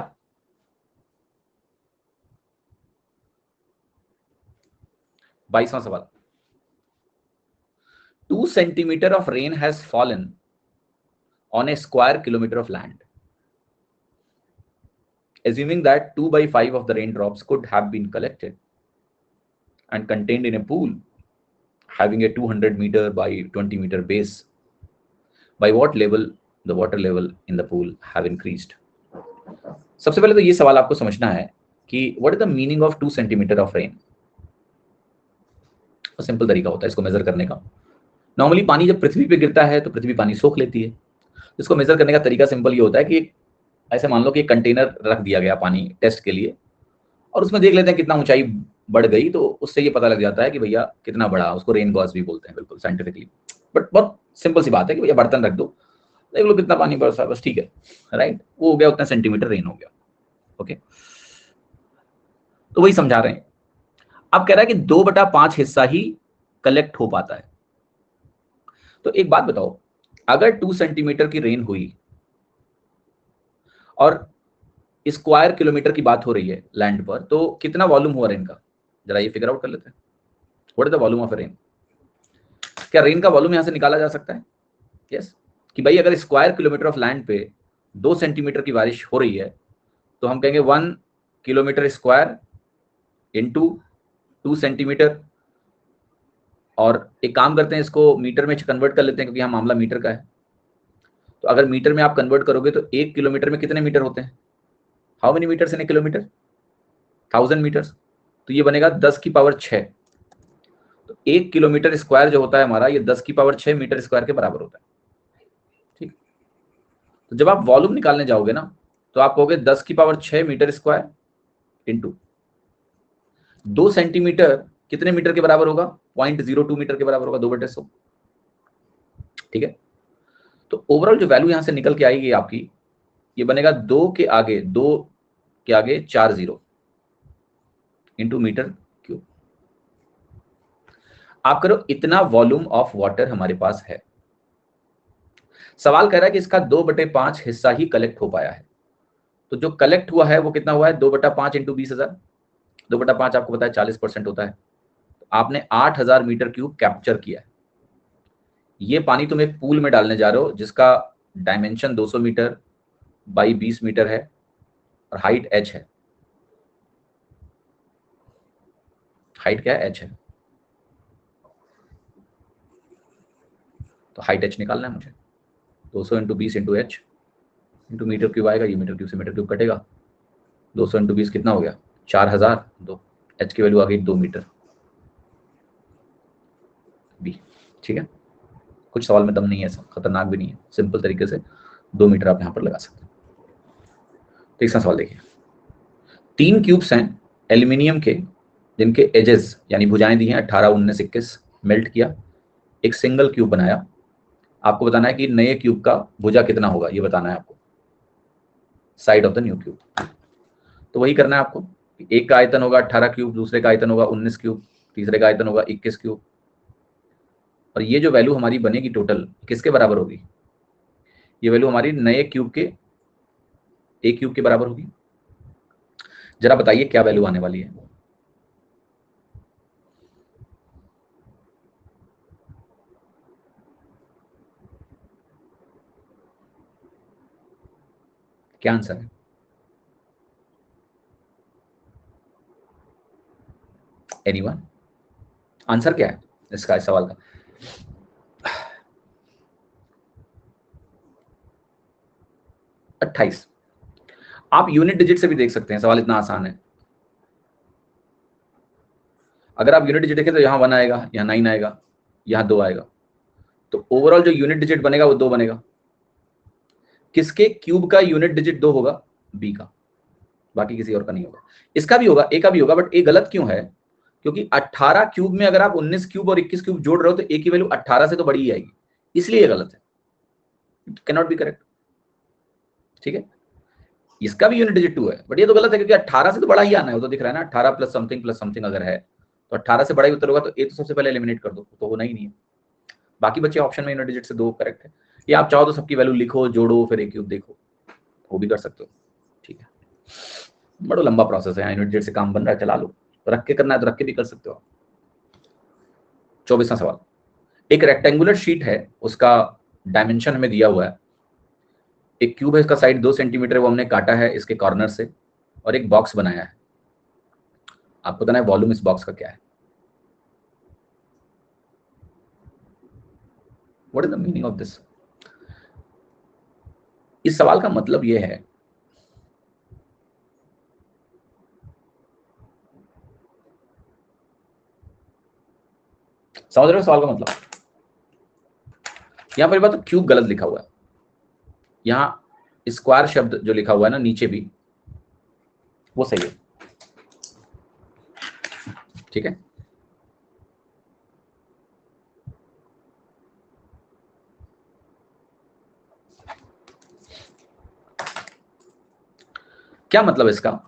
22वां सवाल, 2 centimetre of rain has fallen on a square kilometer of land. Assuming that 2 by 5 of the raindrops could have been collected and contained in a pool having a 200 meter by 20 meter base, by what level the water level in the pool have increased? सबसे पहले तो ये सवाल आपको समझना है कि what is the meaning of 2 centimeter of rain? Simple तरीका होता है इसको मेजर करने का। नॉर्मली पानी जब पृथ्वी पे गिरता है तो पृथ्वी पानी सोख लेती है। इसको मेजर करने का तरीका सिंपल ये होता है कि ऐसे मान लो कि एक कंटेनर रख दिया गया पानी टेस्ट के लिए, और उसमें देख लेते हैं कितना ऊंचाई बढ़ गई, तो उससे ये पता लग जाता है कि भैया कितना बड़ा। उसको रेन गॉस भी बोलते हैं, बिल्कुल साइंटिफिकली। बट बहुत सिंपल सी बात है कि भैया बर्तन रख दो, देख लो कितना पानी बरसा, बस ठीक है, राइट? वो हो गया, उतना सेंटीमीटर रेन हो गया। ओके, तो वही समझा रहे हैं। अब कह रहा है कि 2/5 हिस्सा ही कलेक्ट हो पाता है। तो एक बात बताओ, अगर 2 सेंटीमीटर की रेन हुई और स्क्वायर किलोमीटर की बात हो रही है लैंड पर, तो कितना वॉल्यूम हुआ रेन का? जरा ये फिगर आउट कर लेते हैं। What is the volume of rain? क्या रेन का वॉल्यूम यहां से निकाला जा सकता है? यस, कि भाई अगर स्क्वायर किलोमीटर ऑफ लैंड पे 2 सेंटीमीटर की बारिश हो रही है तो हम कहेंगे 1 किलोमीटर स्क्वायर इंटू 2 सेंटीमीटर। और एक काम करते हैं, इसको मीटर में कन्वर्ट कर लेते हैं, क्योंकि यहाँ मामला मीटर का है। तो अगर मीटर में आप कन्वर्ट करोगे तो 1 किलोमीटर में कितने मीटर होते हैं? How many metres in a kilometre? 1000 metres. तो ये बनेगा 10 की पावर 6। तो 1 किलोमीटर स्क्वायर जो होता है हमारा, ये 10 की पावर 6 मीटर स्क्वायर के बराबर होता है। ठीक, तो जब आप वॉल्यूम निकालने जाओगे ना, तो आप कहोगे 10 की power 6 metre square into 2 centimetre कितने मीटर के बराबर होगा? 0.02 मीटर के बराबर होगा, 2/100। ठीक है, तो ओवरऑल जो वैल्यू यहां से निकल के आएगी आपकी ये बनेगा 2 के आगे 4 जीरो इंटू मीटर क्यूब। आप करो, इतना वॉल्यूम ऑफ वाटर हमारे पास है। सवाल कह रहा है कि इसका 2/5 हिस्सा ही कलेक्ट हो पाया है। तो जो कलेक्ट हुआ है वो कितना हुआ है? 2/5 इंटू 20,000। 2/5 आपको पता है 40% होता है। तो आपने 8,000 मीटर क्यूब कैप्चर किया है। ये पानी तुम एक पूल में डालने जा रहे हो जिसका डायमेंशन 200 मीटर बाई 20 मीटर है और हाइट h है। हाइट क्या है? h है। तो हाइट h निकालना है मुझे। 200 into 20 into h into metre cube आएगा। ये मीटर क्यूब से मीटर क्यूब कटेगा। 200 इंटू 20 कितना हो गया? 4,000। दो h की वैल्यू आ गई 2 मीटर बी। ठीक है, कुछ सवाल में दम नहीं है, सब खतरनाक भी नहीं है, सिंपल तरीके से 2 मीटर आप यहां पर लगा सकते हैं। तीसरा सवाल देखिए, 3 क्यूब्स हैं एल्यूमिनियम के जिनके एजेस यानी भुजाएं दी हैं 18, 19, 21। मेल्ट किया, एक सिंगल क्यूब बनाया। आपको बताना है कि नए क्यूब का भुजा कितना होगा, ये बताना है आपको, side of the new cube. तो वही करना है आपको। एक का आयतन होगा 18 क्यूब, दूसरे का आयतन होगा 19 क्यूब, तीसरे का आयतन होगा 21 क्यूब। और ये जो वैल्यू हमारी बनेगी टोटल किसके बराबर होगी? ये वैल्यू हमारी नए क्यूब के एक क्यूब के बराबर होगी। जरा बताइए क्या वैल्यू आने वाली है? क्या आंसर है? एनीवन? आंसर क्या है इसका, इस सवाल का? 28। आप यूनिट डिजिट से भी देख सकते हैं, सवाल इतना आसान है। अगर आप यूनिट डिजिट देखें तो यहाँ 1 आएगा, यहाँ 9 आएगा, यहाँ 2 आएगा। तो ओवरऑल जो यूनिट डिजिट बनेगा वो 2 बनेगा। किसके क्यूब का यूनिट डिजिट 2 होगा? बी का, बाकी किसी और का नहीं होगा। इसका भी होगा, ए का भी होगा, बट ए गलत क्यों है? क्योंकि 18 क्यूब में अगर आप 19 क्यूब और 21 क्यूब जोड़ रहे हो तो ए की वैल्यू 18 से तो बड़ी ही आएगी, इसलिए ये गलत है। It can not be correct. ठीक है, इसका भी यूनिट डिजिट 2 है, बट ये तो गलत है क्योंकि 18 से तो बड़ा ही आना है। वो तो दिख रहा है ना, 18 प्लस समथिंग अगर है तो 18 से बड़ा ही उत्तर होगा। तो ए तो सबसे पहले एलिमिनेट कर दो, तो होना ही नहीं है। बाकी बच्चे ऑप्शन में यूनिट डिजिट से 2 करेक्ट है। ये आप चाहो तो सबकी वैल्यू लिखो, जोड़ो, फिर एक क्यूब देखो, वो भी कर सकते हो। ठीक है, बड़ा लंबा प्रोसेस है। यूनिट डिजिट से काम बन रहा है, चला लो। रख के करना है तो रख के भी कर सकते हो। 24वां सवाल, एक रेक्टेंगुलर शीट है, उसका डायमेंशन हमें दिया हुआ है। एक क्यूब है, इसका साइड 2 सेंटीमीटर, वो हमने काटा है इसके कॉर्नर से और एक बॉक्स बनाया है। आपको बताना है वॉल्यूम इस बॉक्स का क्या है। What is the meaning of this? इस सवाल का मतलब यह है, समझ रहे हो सवाल का मतलब? यहां पर बात तो क्यूब गलत लिखा हुआ है। यहां स्क्वायर शब्द जो लिखा हुआ है ना नीचे भी, वो सही है। ठीक है, क्या मतलब इसका?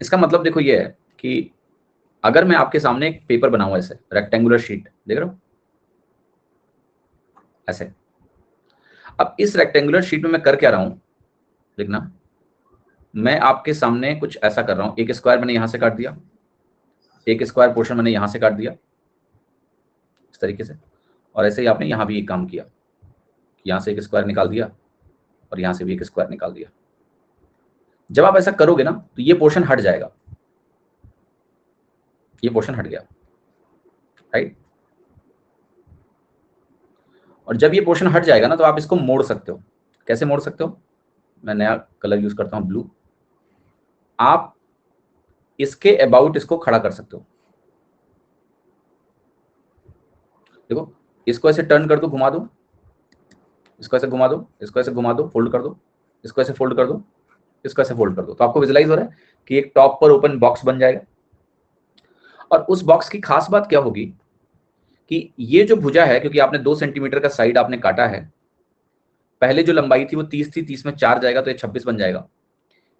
इसका मतलब देखो ये है कि अगर मैं आपके सामने एक पेपर बनाऊं, ऐसे रेक्टेंगुलर शीट देख रहे हो ऐसे, अब इस रेक्टेंगुलर शीट में मैं कर क्या रहा हूं लिखना, मैं आपके सामने कुछ ऐसा कर रहा हूं। एक स्क्वायर मैंने यहां से काट दिया, एक स्क्वायर पोर्शन मैंने यहां से काट दिया इस तरीके से, और ऐसे ही आपने यहां भी एक काम किया, यहां से एक स्क्वायर निकाल दिया और यहां से भी एक स्क्वायर निकाल दिया। जब आप ऐसा करोगे ना तो ये पोर्शन हट जाएगा, ये पोर्शन हट गया, राइट? और जब ये पोर्शन हट जाएगा ना तो आप इसको मोड़ सकते हो। कैसे मोड़ सकते हो? मैं नया कलर यूज करता हूं, ब्लू। आप इसके अबाउट इसको खड़ा कर सकते हो। देखो, इसको ऐसे टर्न कर दो, घुमा दो, इसको ऐसे घुमा दो, इसको ऐसे घुमा दो, फोल्ड कर दो, इसको ऐसे फोल्ड कर दो, इसको ऐसे फोल्ड कर दो, तो आपको विजुलाइज हो रहा है कि एक टॉप पर ओपन बॉक्स बन जाएगा। और उस बॉक्स की खास बात क्या होगी कि ये जो भुजा है, क्योंकि आपने 2 सेंटीमीटर का साइड आपने काटा है, पहले जो लंबाई थी वो 30 थी, 30 में 4 जाएगा तो ये 26 बन जाएगा।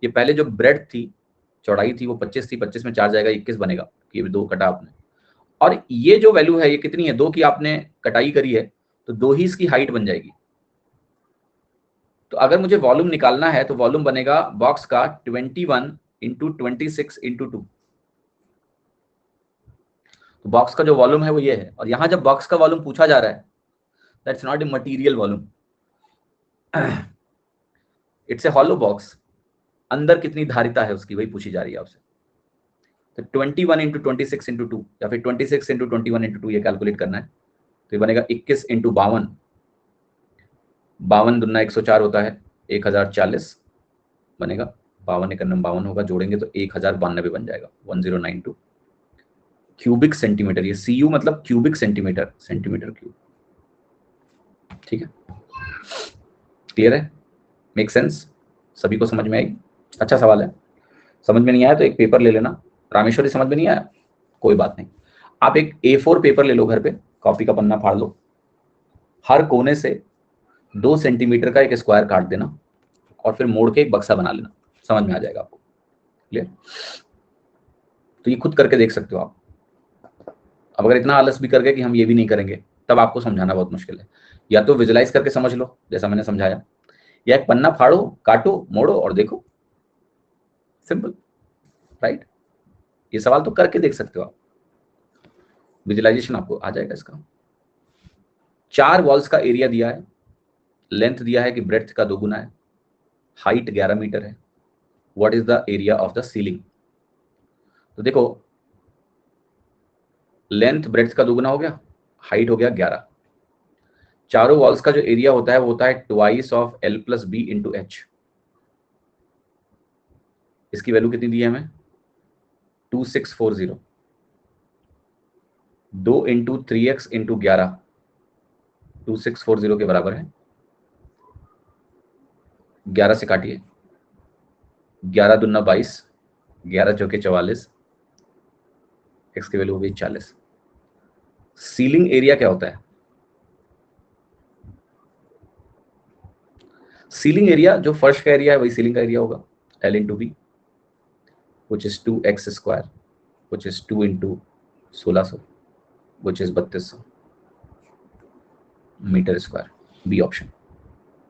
ये पहले जो ब्रेड थी, चौड़ाई थी, वो 25 थी, 25 में 4 जाएगा 21 बनेगा। ये भी 2 कटा आपने, और ये जो वैल्यू है ये कितनी है, 2 की आपने कटाई करी है, तो 2 ही इसकी हाइट बन जाएगी। तो अगर मुझे वॉल्यूम निकालना है तो वॉल्यूम बनेगा बॉक्स का 21 इंटू 26 इंटू 2। तो बॉक्स का जो वॉल्यूम है वो ये है। और यहां जब बॉक्स का वॉल्यूम पूछा जा रहा है, that's not a material volume, it's a hollow box. अंदर कितनी धारिता है उसकी, वही पूछी जा रही है आपसे। तो 21 इंटू 26 इंटू 2 या फिर 26 इंटू 21 इंटू 2 ये कैलकुलेट करना है। तो ये बनेगा 21 इंटू 52, 52 दुना 104 होता है, 1040 बनेगा। 52 एक 52 होगा, जोड़ेंगे तो 1092 बन जाएगा, 1092 क्यूबिक सेंटीमीटर। ये CU मतलब क्यूबिक सेंटीमीटर, सेंटीमीटर क्यूब। ठीक है, क्लियर है, मेक सेंस, सभी को समझ में आएगी। अच्छा सवाल है। समझ में नहीं आया तो एक पेपर ले लेना। रामेश्वरी समझ में नहीं आया, कोई बात नहीं, आप एक A4 पेपर ले लो घर पे, कॉपी का पन्ना फाड़ लो, हर कोने से 2 सेंटीमीटर का एक स्क्वायर काट देना और फिर मोड़ के एक बक्सा बना लेना, समझ में आ जाएगा आपको। क्लियर? तो ये खुद करके देख सकते हो आप। अब अगर इतना आलस भी कर गए कि हम ये भी नहीं करेंगे, तब आपको समझाना बहुत मुश्किल है। या तो विजुलाइज करके समझ लो जैसा मैंने समझाया, या एक पन्ना फाड़ो, काटो, मोड़ो और देखो। Simple, right? ये सवाल तो करके देख सकते हो आप, विजुलाइजेशन आपको आ जाएगा इसका। 4 वॉल्स का एरिया दिया है, लेंथ दिया है कि ब्रेड्थ का 2 गुना है, हाइट 11 मीटर है। What is the area of the ceiling? तो देखो, लेंथ ब्रेड्थ का 2 गुना हो गया, हाइट हो गया 11। चारों वॉल्स का जो एरिया होता है वो होता है twice of L plus B into H. इसकी वैल्यू कितनी दी है हमें? 2640। 2 इंटू 3x इंटू 11 2640 के बराबर है। 11 से काटिए, 11 दूना 22, 11 चौके 44, x की वैल्यू हो गई 40। सीलिंग एरिया क्या होता है? सीलिंग एरिया जो फर्श का एरिया है वही सीलिंग का एरिया होगा, L into B, which is 2x square, which is 2 into 1600, which is 3200 metre square. B option,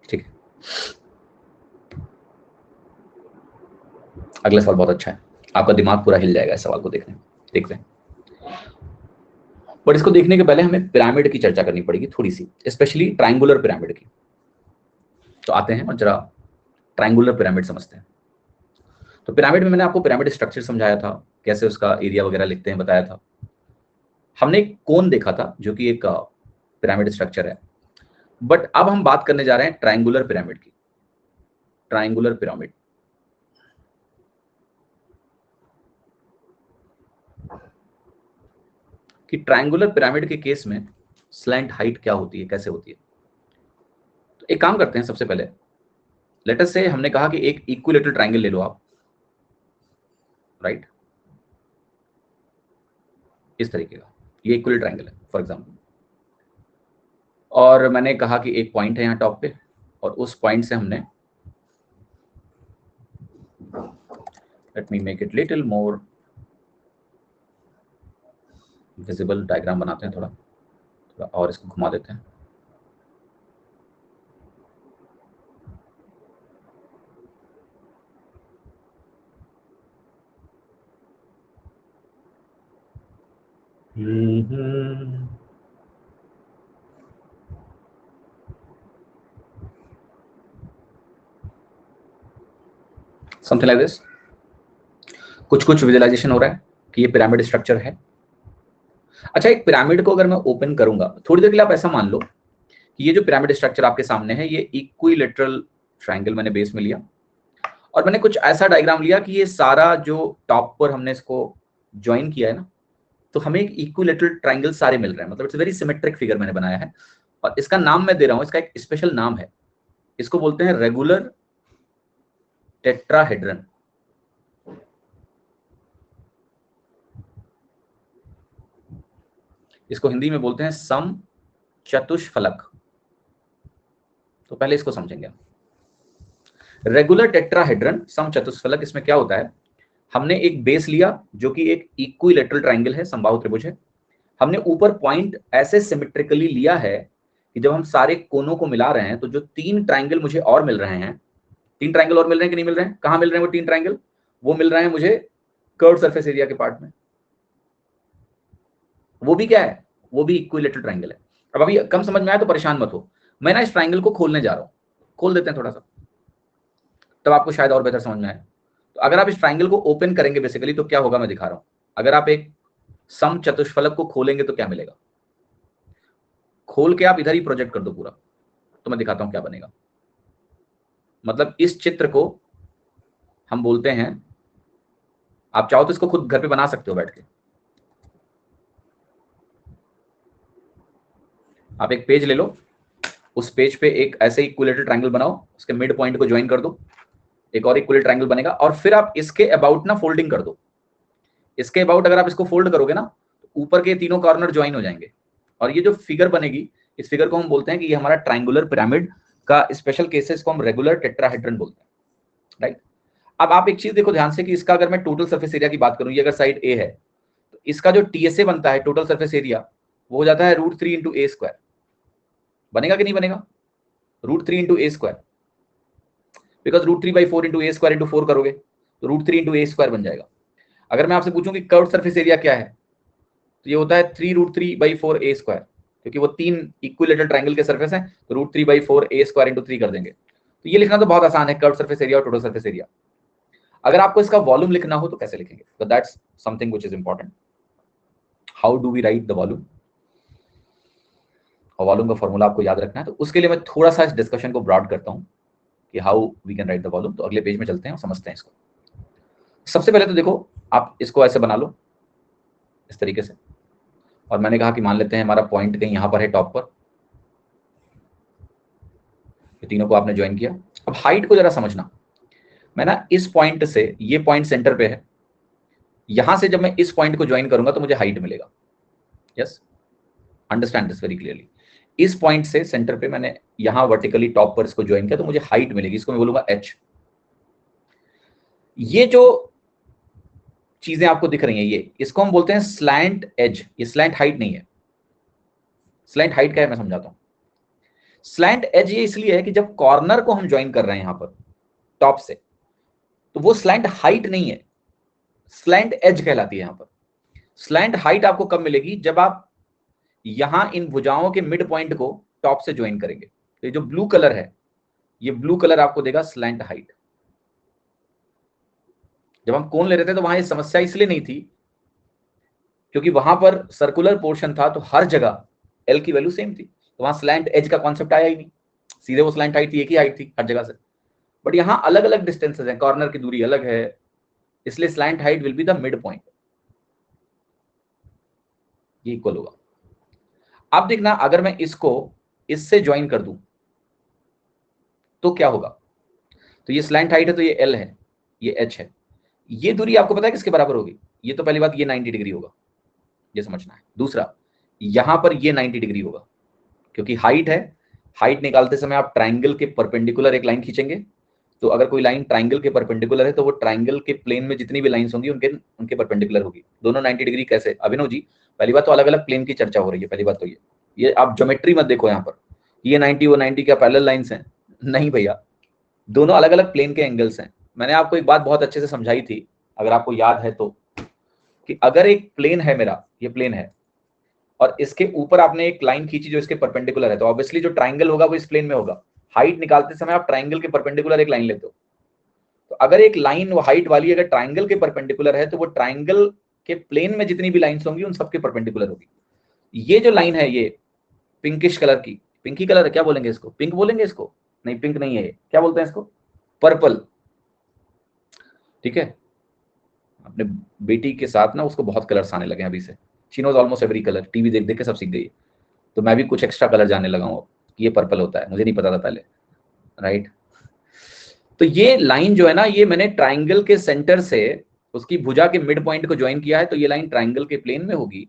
ठीक है। अगला सवाल बहुत अच्छा है, आपका दिमाग पूरा हिल जाएगा इस सवाल को देखते हैं। बट इसको देखने के पहले हमें पिरामिड की चर्चा करनी पड़ेगी थोड़ी सी, स्पेशली ट्रायंगुलर पिरामिड की। तो आते हैं और जरा ट्रायंगुलर पिरामिड समझते हैं। तो पिरामिड में मैंने आपको पिरामिड स्ट्रक्चर समझाया था, कैसे उसका एरिया वगैरह लिखते हैं बताया था। हमने एक कोन देखा था जो कि एक पिरामिड स्ट्रक्चर है। बट अब हम बात करने जा रहे हैं ट्रायंगुलर पिरामिड की। ट्रायंगुलर पिरामिड, कि ट्रायंगुलर पिरामिड के केस में स्लैंट हाइट क्या होती है, कैसे होती है। तो एक काम करते हैं, सबसे पहले लेट अस से हमने कहा कि एक इक्विलेटरल ट्रायंगल ले लो आप, राइट? इस तरीके का ये इक्विलेटरल ट्रायंगल है फॉर एग्जांपल, और मैंने कहा कि एक पॉइंट है यहाँ टॉप पे, और उस पॉइंट से हमने, let me make it little more visible, diagram बनाते हैं थोड़ा थोड़ा और इसको घुमा देते हैं। Something like this. कुछ कुछ विजुअलाइजेशन हो रहा है कि ये पिरामिड स्ट्रक्चर है। अच्छा, एक पिरामिड को अगर मैं ओपन करूंगा थोड़ी देर के लिए, आप ऐसा मान लो कि ये जो पिरामिड स्ट्रक्चर आपके सामने है ये इक्विलेटरल ट्रायंगल मैंने बेस में लिया, और मैंने कुछ ऐसा डायग्राम लिया कि ये सारा जो टॉप पर हमने इसको ज्वाइन किया है ना, तो हमें एक इक्विलेटरल ट्रायंगल सारे मिल रहे हैं। मतलब इट्स वेरी सिमेट्रिक फिगर मैंने बनाया है, और इसका नाम मैं दे रहा हूं, इसका एक स्पेशल नाम है, इसको बोलते हैं रेगुलर टेट्राहेड्रन। इसको हिंदी में बोलते हैं सम चतुष्फलक। तो पहले इसको समझेंगे। रेगुलर टेट्राहेड्रन समचतुष्फलक, इसमें क्या होता है, हमने एक बेस लिया जो कि एक इक्विलेटरल ट्राइंगल है, समबाहु त्रिभुज है। हमने ऊपर पॉइंट ऐसे सिमेट्रिकली लिया है कि जब हम सारे कोनों को मिला रहे हैं तो जो 3 ट्राइंगल मुझे और मिल रहे हैं, 3 ट्राइंगल और मिल रहे हैं कि नहीं मिल रहे हैं, कहां मिल रहे हैं वो 3 ट्राइंगल, वो मिल रहे हैं मुझे कर्व सरफेस एरिया के पार्ट में। वो भी क्या है, वो भी इक्विलेटरल ट्राइंगल है। अब अभी कम समझ में आया तो परेशान मत हो, मैं ना इस ट्राइंगल को खोलने जा रहा हूं, खोल देते हैं थोड़ा सा, तब आपको शायद और बेहतर समझ में आए। तो अगर आप इस ट्राइंगल को ओपन करेंगे बेसिकली तो क्या होगा मैं दिखा रहा हूं। अगर आप एक समचतुष्फलक को खोलेंगे तो क्या मिलेगा, खोल के आप इधर ही प्रोजेक्ट कर दो पूरा, तो मैं दिखाता हूं क्या बनेगा। मतलब इस चित्र को हम बोलते हैं, आप चाहो तो इसको खुद घर पे बना सकते हो बैठ के। आप एक पेज ले लो, उस पेज पे एक ऐसे इक्विलेटरल ट्रायंगल बनाओ, उसके मिड पॉइंट को ज्वाइन कर दो, एक और इक्विलेटरल ट्रायंगल बनेगा, और फिर आप इसके अबाउट ना फोल्डिंग कर दो। इसके अबाउट अगर आप इसको फोल्ड करोगे ना तो ऊपर के तीनों कॉर्नर ज्वाइन हो जाएंगे, और ये जो फिगर बनेगी, इस फिगर को हम बोलते हैं कि ये हमारा ट्रायंगुलर पिरामिड का स्पेशल केसेस को हम रेगुलर टेट्राहेड्रन बोलते हैं, राइट। अब आप एक चीज देखो ध्यान से कि इसका अगर मैं टोटल सरफेस एरिया की बात करूं, ये अगर साइड ए है तो इसका जो टीएसए बनता है टोटल सरफेस एरिया, वो हो जाता है √3 इंटू ए स्क्वायर। बनेगा कि नहीं बनेगा, √3 into A square, because √3/4 into A square into 4 करोगे तो √3 इंटू ए स्क्वायर बन जाएगा। अगर मैं आपसे पूछूं कि कर्व सरफेस एरिया क्या है, तो ये होता है 3√3/4 ए स्क्वायर, क्योंकि वो 3 इक्विलेटरल ट्रायंगल के सरफेस हैं, तो √3/4 ए स्क्वायर इंटू 3 कर देंगे। तो ये लिखना तो बहुत आसान है, कर्व सरफेस एरिया और टोटल सरफेस एरिया। अगर आपको इसका वॉल्यूम लिखना हो तो कैसे लिखेंगे, तो that's something which is important. How do we write the volume, और वॉल्यूम का फॉर्मूला आपको याद रखना है, तो उसके लिए मैं थोड़ा सा इस डिस्कशन को ब्रॉड करता हूं कि how we can write the volume. तो अगले पेज में चलते हैं और समझते हैं इसको। सबसे पहले तो देखो, आप इसको ऐसे बना लो इस तरीके से, और मैंने कहा कि मान लेते हैं हमारा पॉइंट कहीं यहां पर है टॉप पर, ये तीनों को आपने ज्वाइन किया। अब हाइट को जरा समझना, मैं ना इस पॉइंट से, ये पॉइंट सेंटर पे है, यहां से जब मैं इस पॉइंट को ज्वाइन करूंगा तो मुझे हाइट मिलेगा। Yes, understand this very clearly. इस पॉइंट से सेंटर पे मैंने यहां वर्टिकली टॉप पर इसको ज्वाइन किया तो मुझे हाइट मिलेगी, इसको मैं बोलूंगा h। ये जो चीजें आपको दिख रही हैं, ये इसको हम बोलते हैं स्लैंट एज। ये स्लैंट हाइट नहीं है। स्लैंट हाइट क्या है मैं समझाता हूं। स्लैंट एज ये इसलिए है कि जब कॉर्नर को हम ज्वाइन कर रहे हैं यहां पर टॉप से, तो वो स्लैंट हाइट नहीं है, स्लैंट एज कहलाती है यहां पर। स्लैंट हाइट आपको कब मिलेगी, जब आप यहां इन भुजाओं के मिड पॉइंट को टॉप से ज्वाइन करेंगे। तो ये जो ब्लू कलर है, ये ब्लू कलर आपको देगा स्लैंट हाइट। जब हम कोण ले रहे थे तो वहां ये समस्या इसलिए नहीं थी क्योंकि वहां पर सर्कुलर पोर्शन था, तो हर जगह एल की वैल्यू सेम थी, तो वहां स्लैंट एज का कॉन्सेप्ट आया ही नहीं, सीधे वो स्लैंट हाइट थी, एक ही हाइट थी हर जगह से। बट यहाँ अलग अलग डिस्टेंसेज हैं, कॉर्नर की दूरी अलग है, इसलिए slant height will be the mid point, ये इक्वल होगा। अब देखना, अगर मैं इसको इससे ज्वाइन कर दूं तो क्या होगा। तो ये स्लैंट हाइट है, तो ये एल है, ये एच है। ये दूरी आपको पता है किसके बराबर होगी, ये तो पहली बात ये 90 डिग्री होगा, ये समझना है। दूसरा, यहां पर ये 90 डिग्री होगा, क्योंकि हाइट है, हाइट निकालते समय आप ट्राइंगल के परपेंडिकुलर एक लाइन खींचेंगे। तो अगर कोई लाइन ट्राइंगल के परपेंडिकुलर है तो वो ट्राइंगल के प्लेन में जितनी भी लाइंस होंगी उनके उनके परपेंडिकुलर होगी। दोनों 90 डिग्री कैसे अभिनव जी, पहली बात तो अलग अलग प्लेन की चर्चा हो रही है, पहली बात तो ये आप ज्योमेट्री मत देखो यहाँ पर, ये 90 वो 90 क्या पैरेलल लाइंस हैं, नहीं भैया, दोनों अलग अलग प्लेन के एंगल्स हैं। मैंने आपको एक बात बहुत अच्छे से समझाई थी, अगर आपको याद है तो, कि अगर एक प्लेन है मेरा, ये प्लेन है, और इसके ऊपर आपने एक लाइन खींची जो इसके परपेंडिकुलर है, तो ऑब्वियसली जो ट्राइंगल होगा वो इस प्लेन में होगा। हाइट निकालते समय आप ट्राइंगल के परपेंडिकुलर एक लाइन लेते हो, तो अगर एक लाइन वो हाइट वाली अगर ट्राइंगल के परपेंडिकुलर है तो वो ट्राइंगल के प्लेन में जितनी भी लाइंस होंगी उन सबके परपेंडिकुलर होगी। ये जो लाइन है ये पिंकिश कलर की, पिंकी कलर है, क्या बोलेंगे इसको, पिंक बोलेंगे इसको, नहीं पिंक नहीं है ये, क्या बोलते हैं इसको, पर्पल, ठीक है। अपने बेटी के साथ ना उसको बहुत कलर्स आने लगे हैं अभी से, she knows almost every colour, TV देख देख के सब सीख गई है। तो मैं भी कुछ एक्स्ट्रा कलर जानने लगा हूँ, ये पर्पल होता है, मुझे नहीं पता था पहले, राइट। तो ये लाइन जो है ना, ये मैंने ट्राइंगल के सेंटर से उसकी भुजा के मिड पॉइंट को ज्वाइन किया है, तो ये लाइन ट्राइंगल के प्लेन में होगी,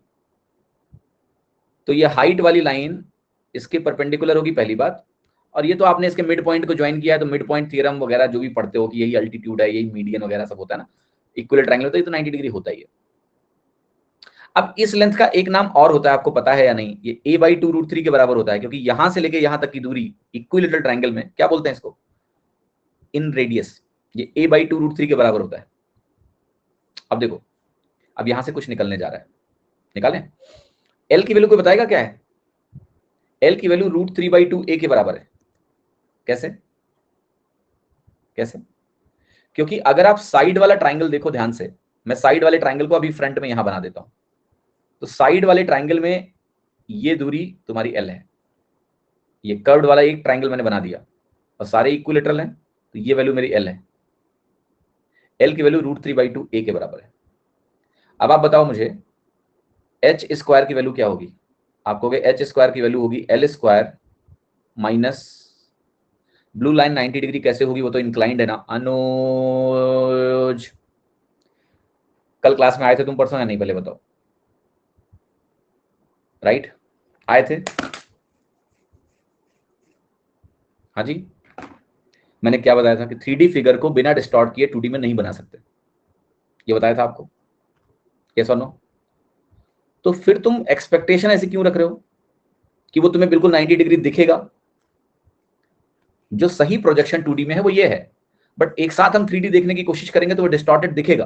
तो ये हाइट वाली लाइन इसके परपेंडिकुलर होगी, पहली बात। और ये तो आपने इसके मिड पॉइंट को ज्वाइन किया है, तो मिड पॉइंट थ्योरम वगैरह जो भी पढ़ते हो कि यही अल्टीट्यूड है, यही मीडियन वगैरह सब होता है ना, इक्विलेटरल ट्रायंगल, तो ये तो 90 डिग्री होता ही है। अब इस लेंथ का एक नाम और होता है, आपको पता है या नहीं, ये a/2√3 के बराबर होता है, क्योंकि यहां से लेके यहां तक की दूरी इक्विलेटरल ट्रायंगल में क्या बोलते हैं इसको, इन रेडियस, ये a/2√3 के बराबर होता है। अब देखो, अब यहां से कुछ निकलने जा रहा है, निकालें। एल की वैल्यू कोई बताएगा क्या है, एल की वैल्यू √3/2a के बराबर है। कैसे कैसे? क्योंकि अगर आप साइड वाला ट्राइंगल देखो ध्यान से, मैं साइड वाले ट्राइंगल को अभी फ्रंट में यहां बना देता हूं, तो साइड वाले ट्राइंगल में ये दूरी तुम्हारी एल है, ये कर्व्ड वाला एक ट्राइंगल मैंने बना दिया और सारे इक्विलेटरल हैं, तो ये वैल्यू मेरी एल है, एल की वैल्यू √3/2a के बराबर है। अब आप बताओ मुझे एच स्क्वायर की वैल्यू क्या होगी, आप कहोगे एच स्क्वायर की वैल्यू होगी L square minus, blue line 90 degree कैसे होगी, वो तो इंक्लाइंड है ना अनुज। कल क्लास में आए थे तुम, परसों या नहीं, पहले बताओ, राइट आए थे? हाँ जी, मैंने क्या बताया था कि 3D फिगर को बिना डिस्टॉर्ट किए 2D में नहीं बना सकते, ये बताया था आपको, यस और नो? तो फिर तुम एक्सपेक्टेशन ऐसे क्यों रख रहे हो कि वो तुम्हें बिल्कुल 90 डिग्री दिखेगा? जो सही प्रोजेक्शन 2D में है वो ये है, बट एक साथ हम 3D देखने की कोशिश करेंगे तो वो डिस्टॉर्टेड दिखेगा,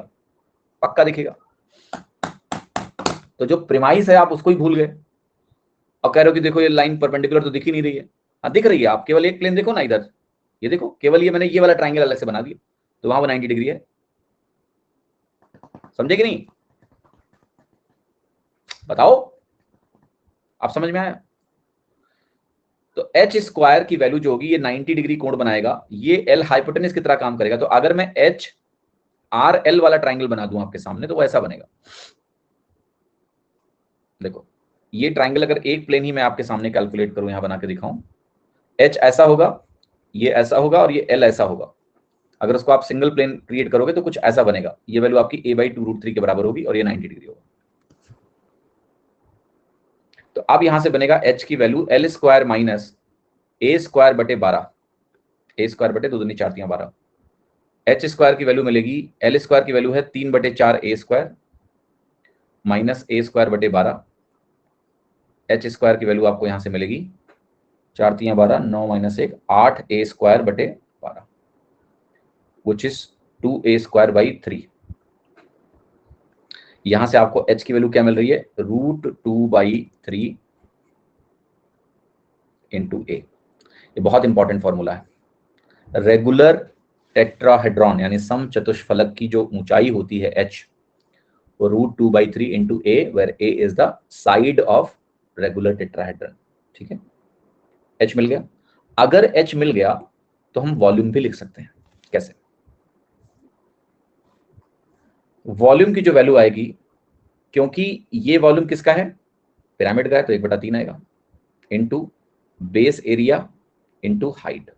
पक्का दिखेगा। तो जो प्रिमाइस है आप उसको ही भूल गए और कह रहे हो कि देखो ये लाइन परपेंडिकुलर तो दिख ही नहीं रही है। हाँ दिख रही है, आप केवल एक प्लेन देखो ना इधर, ये देखो, केवल ये मैंने ये वाला ट्राइंगल अलग से बना दिया, तो वहां वो 90 डिग्री है, समझे कि नहीं? बताओ, आप समझ में आया? तो एच स्क्वायर की वैल्यू जो होगी ये 90 डिग्री कोण बनाएगा, ये एल हाइपोटेनस की तरह काम करेगा। तो अगर मैं एच आर एल वाला ट्राइंगल बना दूं आपके सामने तो वो ऐसा बनेगा, देखो ये ट्राइंगल अगर एक प्लेन ही मैं आपके सामने कैलकुलेट करूं, यहां बना के दिखाऊं, एच ऐसा होगा, ये ऐसा होगा और ये एल ऐसा होगा। अगर उसको आप सिंगल प्लेन क्रिएट करोगे तो कुछ ऐसा बनेगा, ये वैल्यू आपकी a/2√3 के बराबर होगी और ये 90 डिग्री होगा। तो अब यहां से बनेगा h की वैल्यू एल स्क्वायर माइनस ए स्क्वायर बटे 12, ए स्क्वायर बटे 2 दूनी 4 तियां 12, एच स्क्वायर की वैल्यू मिलेगी, एल स्क्वायर की वैल्यू है 3/4 ए स्क्वायर माइनस ए स्क्वायर बटे 12, एच स्क्वायर की वैल्यू आपको यहां से मिलेगी 4 तियां 12, 9 माइनस 1 8 ए स्क्वायर बटे 12 which is 2a square by 3। यहां से आपको h की वैल्यू क्या मिल रही है, √2/3 इंटू ए। ये बहुत इंपॉर्टेंट फॉर्मूला है। रेगुलर टेट्राहेड्रॉन यानी सम चतुष्फलक की जो ऊंचाई होती है h, वो √2/3 into A, where A is the side of regular tetrahedron. ठीक है, h मिल गया। अगर h मिल गया तो हम वॉल्यूम भी लिख सकते हैं। कैसे? वॉल्यूम की जो वैल्यू आएगी, क्योंकि ये वॉल्यूम किसका है, पिरामिड का है, तो 1/3 आएगा into base area into height,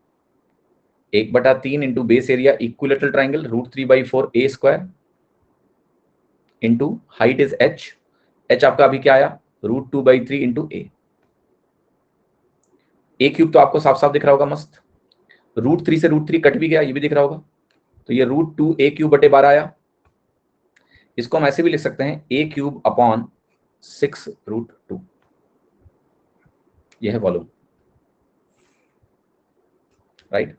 1/3 into base area equilateral triangle √3/4 A square into height is h, h आपका अभी क्या आया, √2/3 इंटू ए क्यूब, तो आपको साफ साफ दिख रहा होगा मस्त, √3 से √3 कट भी गया, ये भी दिख रहा होगा, तो ये √2a³ बटे 12 आया। इसको हम ऐसे भी लिख सकते हैं a³ अपॉन 6√2, यह है वॉल्यूम, राइट।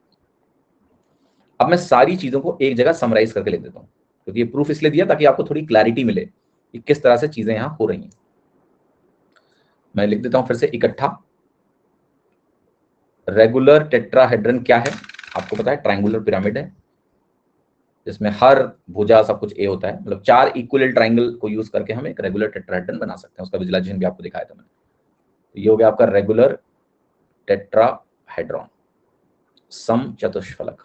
अब मैं सारी चीजों को एक जगह समराइज करके लिख देता हूं, क्योंकि ये प्रूफ इसलिए दिया ताकि आपको थोड़ी क्लैरिटी मिले कि किस तरह से चीजें यहां हो रही हैं। मैं लिख देता हूं फिर से इकट्ठा। रेगुलर टेट्राहेड्रन क्या है, आपको पता है, ट्राइंगुलर पिरामिड है जिसमें हर भुजा सब कुछ ए होता है, मतलब 4 इक्वल ट्राइंगल को यूज करके हम एक रेगुलर टेट्राहेड्रन बना सकते हैं। उसका विजुअलाइजेशन भी आपको दिखाया था मैंने। तो ये हो गया आपका रेगुलर टेट्राहेड्रॉन सम चतुष्फलक।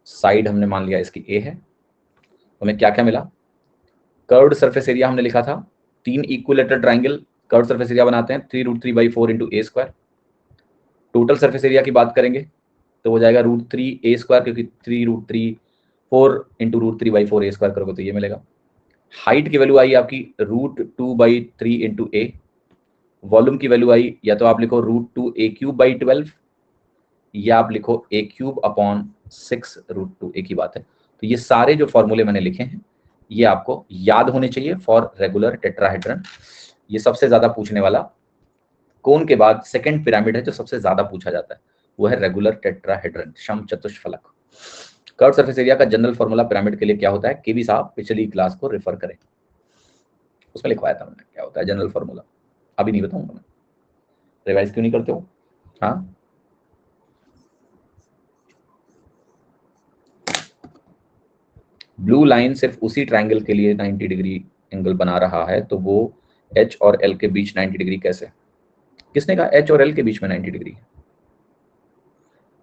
साइड हमने मान लिया इसकी ए है, तो हमें क्या क्या मिला, कर्व्ड सरफेस एरिया हमने लिखा था, 3 equilateral triangle curved surface area बनाते हैं 3√3/4 इंटू ए स्क्वायर। टोटल सरफेस एरिया की बात करेंगे तो हो जाएगा √3 ए स्क्वायर, क्योंकि 3√3 4 इंटू √3/4 ए स्क्वायर करोगे तो ये मिलेगा। हाइट की वैल्यू आई आपकी √2/3 इंटू ए, वॉल्यूम की वैल्यू आई या तो आप लिखो √2a³/12 या आप लिखो a³/6 √2, एक ही बात है। तो ये सारे जो फॉर्मूले मैंने लिखे हैं ये आपको याद होने चाहिए फॉर रेगुलर टेट्राहेड्रन। ये सबसे ज्यादा पूछने वाला कोन के बाद सेकंड पिरामिड है जो सबसे ज्यादा पूछा जाता है, वो है रेगुलर टेट्राहेड्रन समचतुष्फलक। कर्व सरफेस एरिया का जनरल फॉर्मूला पिरामिड के लिए क्या होता है, केवी साहब पिछली क्लास को रेफर करें, उसमें लिखवाया था मैंने क्या होता है जनरल फॉर्मूला। अभी नहीं बताऊंगा मैं, रिवाइज क्यों नहीं करते हो? हाँ, ब्लू लाइन सिर्फ उसी ट्राइंगल के लिए 90 डिग्री एंगल बना रहा है, तो वो एच और एल के बीच 90 डिग्री कैसे? किसने कहा एच और एल के बीच में 90 डिग्री?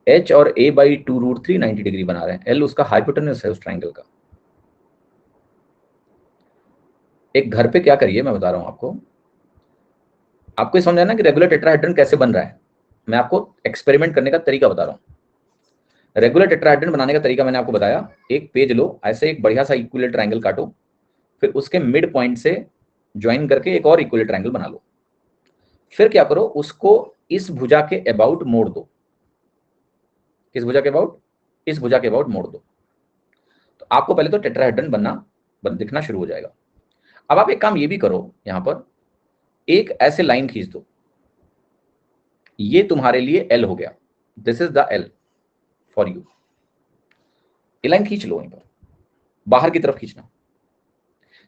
एच और a/2√3 90 डिग्री बना रहे हैं, एल उसका हाइपोटेन्यूज है उस ट्राइंगल का। एक घर पे क्या करिए, मैं बता रहा हूं आपको ये समझ आना कि रेगुलर टेट्राहेड्रन कैसे बन रहा है। मैं आपको एक्सपेरिमेंट करने का तरीका बता रहा हूं। रेगुलर टेट्राहेड्रन बनाने का तरीका मैंने आपको बताया, एक पेज लो, ऐसे एक बढ़िया सा इक्विलेटरल ट्रायंगल काटो, फिर उसके मिड पॉइंट से ज्वाइन करके एक और इक्विलेटरल ट्रायंगल बना लो। फिर क्या करो, उसको इस भुजा के अबाउट मोड़ दो। किस भुजा के अबाउट? इस भुजा के अबाउट मोड़ दो, तो आपको पहले तो टेट्राहेड्रन दिखना शुरू हो जाएगा। अब आप एक काम ये भी करो, यहां पर एक ऐसे लाइन खींच दो, ये तुम्हारे लिए एल हो गया, this is the L for you. ये लाइन खींच लो, वहीं पर बाहर की तरफ खींचना।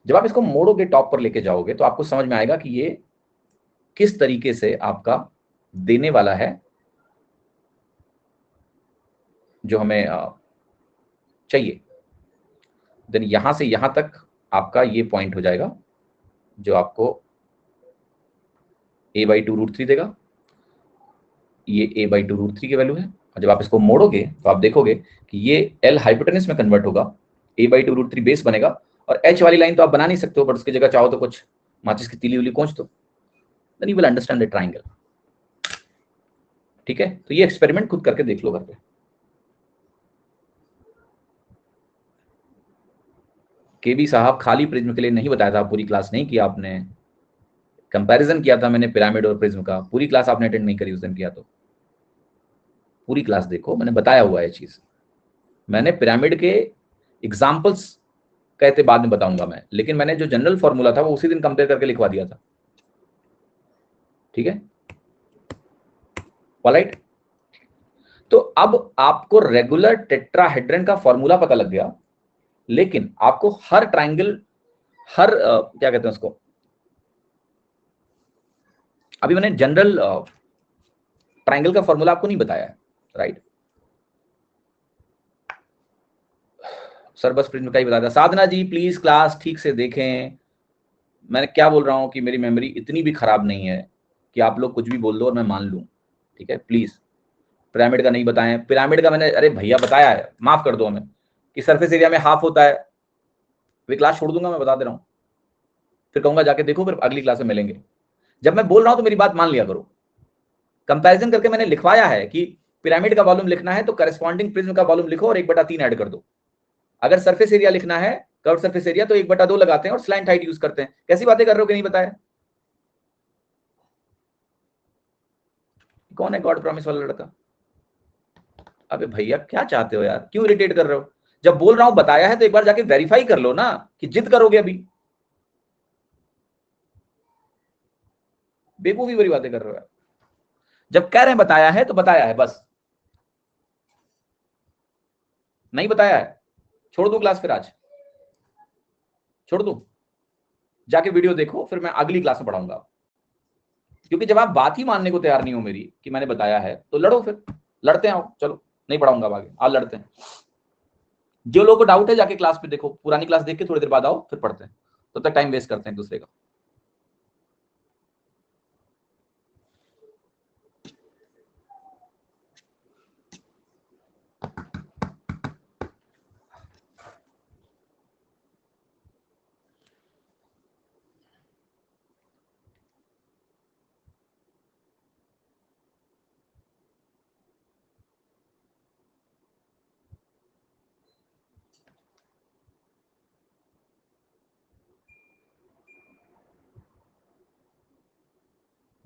जब आप इसको मोड़ोगे, टॉप पर लेके जाओगे, तो आपको समझ में आएगा कि ये किस तरीके से आपका देने वाला है जो हमें चाहिए। देन यहां से यहां तक आपका ये पॉइंट हो जाएगा जो आपको a/2√3 देगा। ये a/2√3 की वैल्यू है, और जब आप इसको मोड़ोगे तो आप देखोगे कि ये l हाइपोटेनस में कन्वर्ट होगा, a/2√3 बेस बनेगा, और h वाली लाइन तो आप बना नहीं सकते हो, बट उसकी जगह चाहो तो कुछ माचिस की तीली उली कोंच दो, then you will understand the triangle. ठीक है, तो ये एक्सपेरिमेंट खुद करके देख लो घर पे। केबी साहब खाली प्रिज्म के लिए नहीं बताया था, पूरी क्लास नहीं किया आपने। कंपैरिजन किया था मैंने पिरामिड और प्रिज्म का, पूरी क्लास आपने अटेंड नहीं करी उस दिन। किया तो पूरी क्लास देखो, मैंने बताया हुआ है चीज। मैंने पिरामिड के एग्जाम्पल्स कहते बाद में बताऊंगा मैं, लेकिन मैंने जो जनरल फॉर्मूला था वो उसी दिन कंपेयर करके लिखवा दिया था। ठीक है, ऑलराइट। तो अब आपको रेगुलर टेट्राहेड्रन का फॉर्मूला पता लग गया, लेकिन आपको हर ट्राइंगल, हर क्या कहते हैं उसको, अभी मैंने जनरल ट्राइंगल का फॉर्मूला आपको नहीं बताया है, राइट? सर बस प्रिज्म का ही बताया था। साधना जी प्लीज क्लास ठीक से देखें, मैंने क्या बोल रहा हूं कि मेरी मेमोरी इतनी भी खराब नहीं है कि आप लोग कुछ भी बोल दो और मैं मान लूं। ठीक है, प्लीज। पिरामिड का नहीं बताएं, पिरामिड का मैंने, अरे भैया बताया है, माफ कर दो हमें, कि सरफेस एरिया में हाफ होता है। वे क्लास छोड़ दूंगा, मैं बता दे रहा हूं, फिर कहूंगा जाके देखो, फिर अगली क्लास में मिलेंगे। जब मैं बोल रहा हूं तो मेरी बात मान लिया करो। कंपैरिजन करके मैंने लिखवाया है कि पिरामिड का वॉल्यूम लिखना है तो करस्पॉन्डिंग प्रिज्म का वॉल्यूम लिखो और 1/3 ऐड कर दो। अगर सरफेस एरिया लिखना है, कर्व सरफेस एरिया, तो 1/2 लगाते हैं और स्लैंट हाइट यूज करते हैं। कैसी बातें कर रहे हो कि नहीं बताया? कौन है गॉड प्रॉमिस वाला लड़का? अबे भैया क्या चाहते हो यार, क्यों इरिटेट कर रहे हो? जब बोल रहा हूं बताया है तो एक बार जाके वेरीफाई कर लो ना, कि जिद करोगे अभी। बेवकूफी भरी बातें कर रहे हो यार। जब कह रहे हैं बताया है तो बताया है बस। नहीं बताया है, छोड़ दो क्लास, फिर आज छोड़ दो, जाके वीडियो देखो, फिर मैं अगली क्लास में पढ़ाऊंगा। क्योंकि जब आप बात ही मानने को तैयार नहीं हो मेरी कि मैंने बताया है, तो लड़ो, फिर लड़ते हैं। आओ चलो, नहीं पढ़ाऊंगा आगे, आज लड़ते हैं। जो लोगों को डाउट है जाके क्लास पे देखो, पुरानी क्लास देख के थोड़ी देर बाद आओ, फिर पढ़ते हैं। तो तक टाइम वेस्ट करते हैं एक दूसरे का।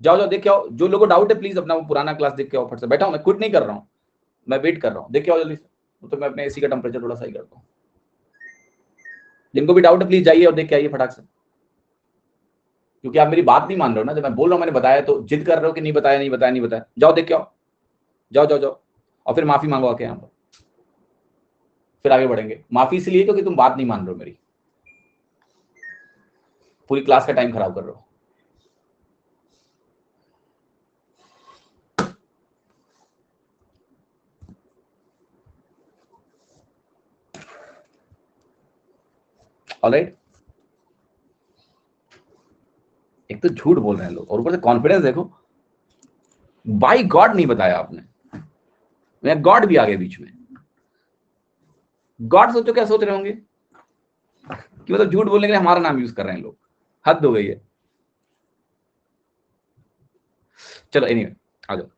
जाओ जाओ देख के आओ, जो लोगों को डाउट है प्लीज अपना वो पुराना क्लास देख के आओ फट से। बैठा हूं मैं, क्विट नहीं कर रहा हूँ, मैं वेट कर रहा हूँ, देख के आओ जल्दी से। तो मैं अपने एसी का टेम्परेचर थोड़ा सही करता हूँ। जिनको भी डाउट है प्लीज जाइए और देख के आइए फटाक से, क्योंकि आप मेरी बात नहीं मान रहे हो ना। जब मैं बोल रहा हूँ मैंने बताया तो जिद कर रहे हो कि नहीं बताया नहीं बताया नहीं बताया। जाओ देख के आओ, जाओ जाओ जाओ, और फिर माफी मांगो आके यहाँ पर, फिर आगे बढ़ेंगे। माफी इसलिए क्योंकि तुम बात नहीं मान रहे हो मेरी, पूरी क्लास का टाइम खराब कर रहे हो। ऑलराइट, एक तो झूठ बोल रहे हैं लोग और ऊपर से कॉन्फिडेंस देखो। बाई गॉड नहीं बताया आपने, मैं गॉड भी आ गए बीच में। गॉड सोचो क्या सोच रहे होंगे कि मतलब झूठ बोलने के लिए हमारा नाम यूज कर रहे हैं लोग, हद हो गई है। चलो एनीवे आ जाओ।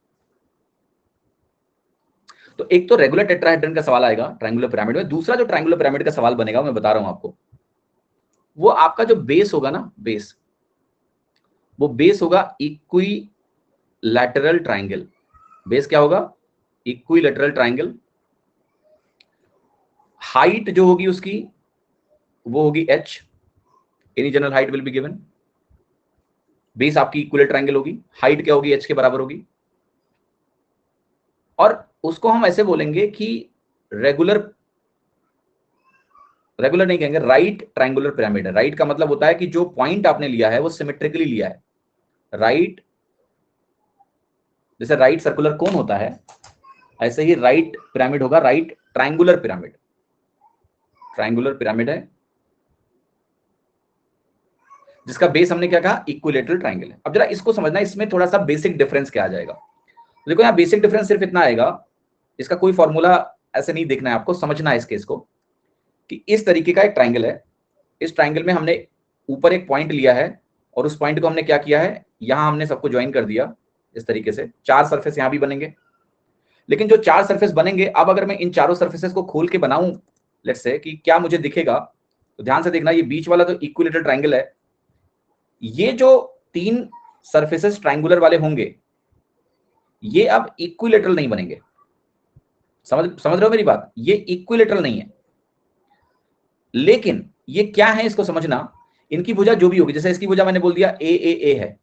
तो एक तो रेगुलर टेट्राहेड्रन का सवाल आएगा ट्रायंगुलर पिरामिड में। दूसरा जो ट्रायंगुलर पिरामिड का सवाल बनेगा मैं बता रहा हूं आपको, वो आपका जो बेस होगा ना, बेस, वो बेस होगा इक्विलैटरल ट्रायंगल। बेस क्या होगा? Equilateral triangle. हाइट जो होगी उसकी वो होगी h, any general height will be given. Base आपकी इक्विलैटरल ट्रायंगल होगी, हाइट क्या होगी? h के बराबर होगी। और उसको हम ऐसे बोलेंगे कि रेगुलर नहीं कहेंगे, राइट ट्रायंगुलर पिरामिड है। राइट का मतलब होता है कि जो पॉइंट आपने लिया है वो सिमेट्रिकली लिया है। राइट, जैसे राइट सर्कुलर कोन होता है ऐसे ही राइट पिरामिड होगा, right triangular pyramid. Triangular pyramid है जिसका बेस हमने क्या कहा? इक्विलैटरल ट्रायंगल है। अब जरा इसको समझना, इसमें थोड़ा सा बेसिक डिफरेंस क्या आ जाएगा। देखो यहाँ बेसिक डिफरेंस सिर्फ इतना आएगा, इसका कोई फॉर्मूला ऐसे नहीं देखना है आपको, समझना है इस केस को कि इस तरीके का एक ट्रायंगल है। इस ट्रायंगल में हमने ऊपर एक पॉइंट लिया है और उस पॉइंट को हमने क्या किया है, यहां हमने सबको ज्वाइन कर दिया इस तरीके से। चार सरफेस यहां भी बनेंगे, लेकिन जो चार सरफेस बनेंगे, अब अगर मैं इन चारों सरफेसेस को खोल के बनाऊं लेट्स से, कि क्या मुझे दिखेगा, तो ध्यान से देखना। ये बीच वाला तो इक्विलैटरल ट्रायंगल है, ये जो तीन सरफेसेस ट्रायंगुलर वाले होंगे ये अब इक्विलैटरल नहीं बनेंगे। समझ रहे हो मेरी बात? ये इक्विलैटरल नहीं है, लेकिन ये क्या है इसको समझना। इनकी भुजा जो भी होगी, जैसे इसकी भुजा मैंने बोल दिया ए है,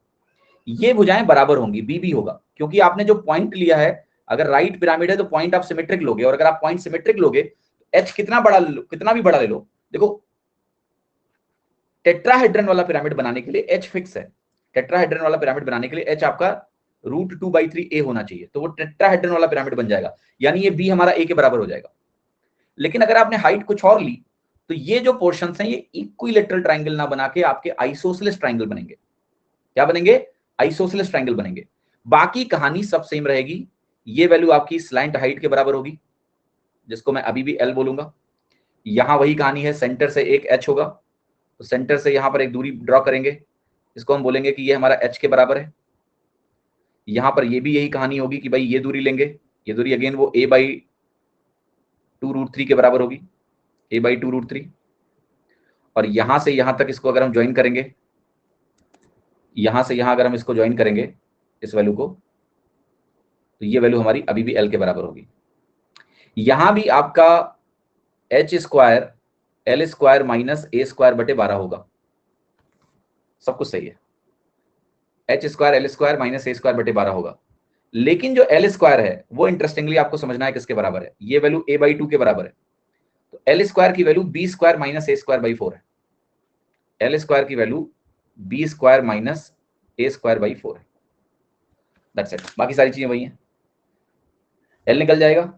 ये भुजाएं बराबर होंगी, बी भी होगा, क्योंकि आपने जो पॉइंट लिया है, अगर राइट पिरामिड है तो पॉइंट आप सिमेट्रिक लोगे, और अगर आप पॉइंट सिमेट्रिक लोगे तो एच कितना बड़ा कितना भी बड़ा ले लो। देखो टेट्राहेड्रन वाला पिरामिड बनाने के लिए एच फिक्स है। टेट्राहेड्रन वाला पिरामिड बनाने के लिए एच आपका √2/3 होना चाहिए, तो वो टेट्राहेड्रन वाला पिरामिड बन जाएगा, यानी ये बी हमारा ए के बराबर हो जाएगा। लेकिन अगर आपने हाइट कुछ और ली तो ये जो पोर्शंस हैं ये इक्विलैटरल ट्रायंगल ना बना के आपके आइसोसेलेस ट्रायंगल बनेंगे। क्या बनेंगे? आइसोसेलेस ट्रायंगल बनेंगे। बाकी कहानी सब सेम रहेगी। ये वैल्यू आपकी स्लैंट हाइट के बराबर होगी, जिसको मैं अभी भी एल बोलूंगा। यहां वही कहानी है, सेंटर से एक एच होगा, तो सेंटर से यहां पर एक दूरी ड्रॉ करेंगे, इसको हम बोलेंगे कि ये हमारा एच के बराबर है। यहां पर ये भी यही कहानी होगी कि भाई ये दूरी लेंगे, ये दूरी अगेन वो a/2√3 के बराबर होगी, a/2√3। और यहां से यहां तक इसको अगर हम ज्वाइन करेंगे, यहां से यहां अगर हम इसको ज्वाइन करेंगे इस वैल्यू को, तो ये वैल्यू हमारी अभी भी एल के बराबर होगी। यहां भी आपका h² l² माइनस a²/12 होगा। सब कुछ सही है, h² l² माइनस a²/12 होगा। लेकिन जो l² है वो इंटरेस्टिंगली आपको समझना है किसके बराबर है, ये वैल्यू a/2 के बराबर है। तो l² की वैल्यू b² माइनस a²/4 है। l² की वैल्यू b² माइनस a²/4 है। दैट्स इट, बाकी सारी चीजें वही हैं। l निकल जाएगा,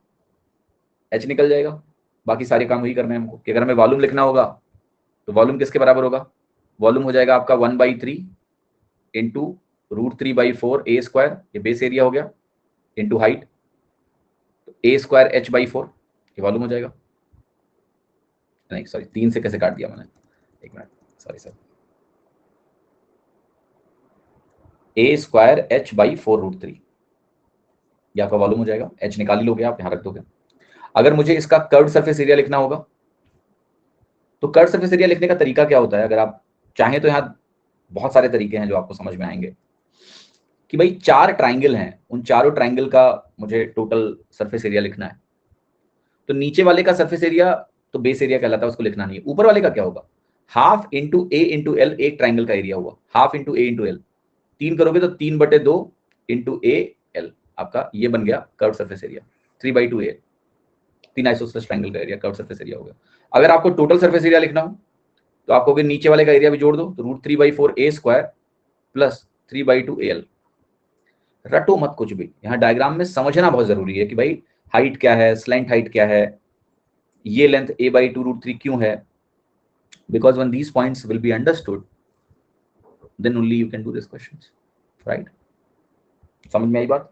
h निकल जाएगा, बाकी सारे काम वही करने हैं हमको। कि अगर हमें वॉल्यूम लिखना होगा तो वॉल्यूम किसके बराबर होगा? वॉल्यूम हो जाएगा आपका 1/3 इंटू √3/4 a², ये बेस एरिया हो गया, इंटू हाइट, तो a² h/4 ये वॉल्यूम हो जाएगा। नहीं सॉरी, 3 से कैसे काट दिया मैंने, एक minute, sorry sir, a² h/4√3 ये आपका वॉल्यूम हो जाएगा। h निकाल ही लोगे आप, यहां रख दोगे। अगर मुझे इसका कर्व्ड सरफेस एरिया लिखना होगा तो कर्व्ड सरफेस एरिया लिखने का तरीका क्या होता है, अगर आप चाहें तो यहाँ बहुत सारे तरीके हैं जो आपको समझ में आएंगे। कि भाई 4 ट्राइंगल हैं, उन चारों ट्राइंगल का मुझे टोटल सरफेस एरिया लिखना है। तो नीचे वाले का सरफेस एरिया तो बेस एरिया कहलाता है, उसको लिखना नहीं है। ऊपर वाले का क्या होगा, हाफ इंटू ए इंटू एल, एक ट्राइंगल का एरिया हुआ, हाफ इंटू ए इंटू एल, 3 करोगे तो 3/2 इंटू ए एल, आपका ये बन गया कर्व सरफेस एरिया, 3/2 ए, 3 आइसोसेलेस ट्राइंगल का एरिया कर्व सरफेस एरिया हो गया। अगर आपको टोटल सरफेस एरिया लिखना हो तो आपको नीचे वाले का एरिया भी जोड़ दो, तो √3/4 ए स्क्वायर प्लस 3/2 एल। रटो मत कुछ भी, यहाँ डायग्राम में समझना बहुत जरूरी है कि भाई हाइट क्या है, स्लैंट हाइट क्या है, ये लेंथ a/2 √3 क्यों है, because when these points will be understood then only you can do these questions, right? समझ में आई बात?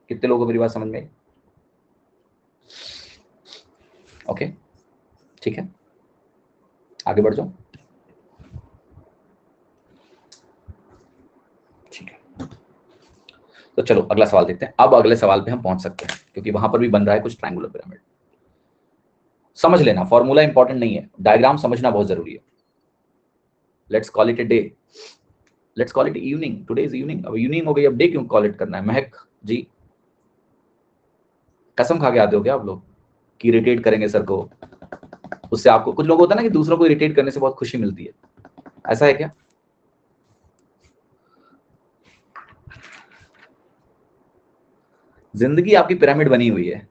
कितने लोगों को मेरी बात समझ में आई? ओके, ठीक है, आगे बढ़ जाओ। ठीक है, तो चलो अगला सवाल देखते हैं। अब अगले सवाल पे हम पहुंच सकते हैं क्योंकि वहां पर भी बन रहा है कुछ ट्रायंगुलर पिरामिड। समझ लेना, फॉर्मूला इंपॉर्टेंट नहीं है, डायग्राम समझना बहुत जरूरी है। Let's call it a day, let's call it evening, today is evening. अब इवनिंग हो गई, अब डे क्यों कॉल इट करना है? महक जी, कसम खा के आते हो क्या आप लोग कि इरिटेट करेंगे सर को? उससे आपको, कुछ लोग होता है ना कि दूसरों को इरिटेट करने से बहुत खुशी मिलती है, ऐसा है क्या? जिंदगी आपकी पिरामिड बनी हुई है,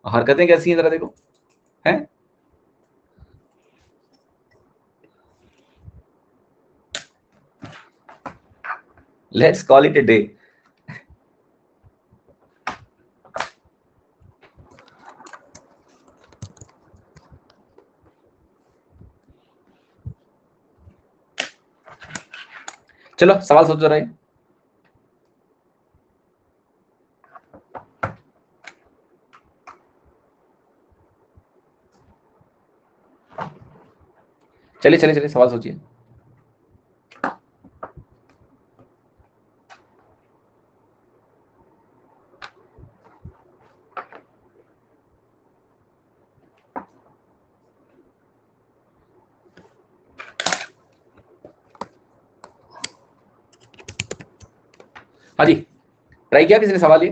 हरकतें कैसी हैं जरा देखो, हैं? Let's call it a day. चलो सवाल सोच रहे हैं। चलिए चलिए चलिए, सवाल सोचिए। हाँ जी, ट्राई किया किसी ने सवाल ये?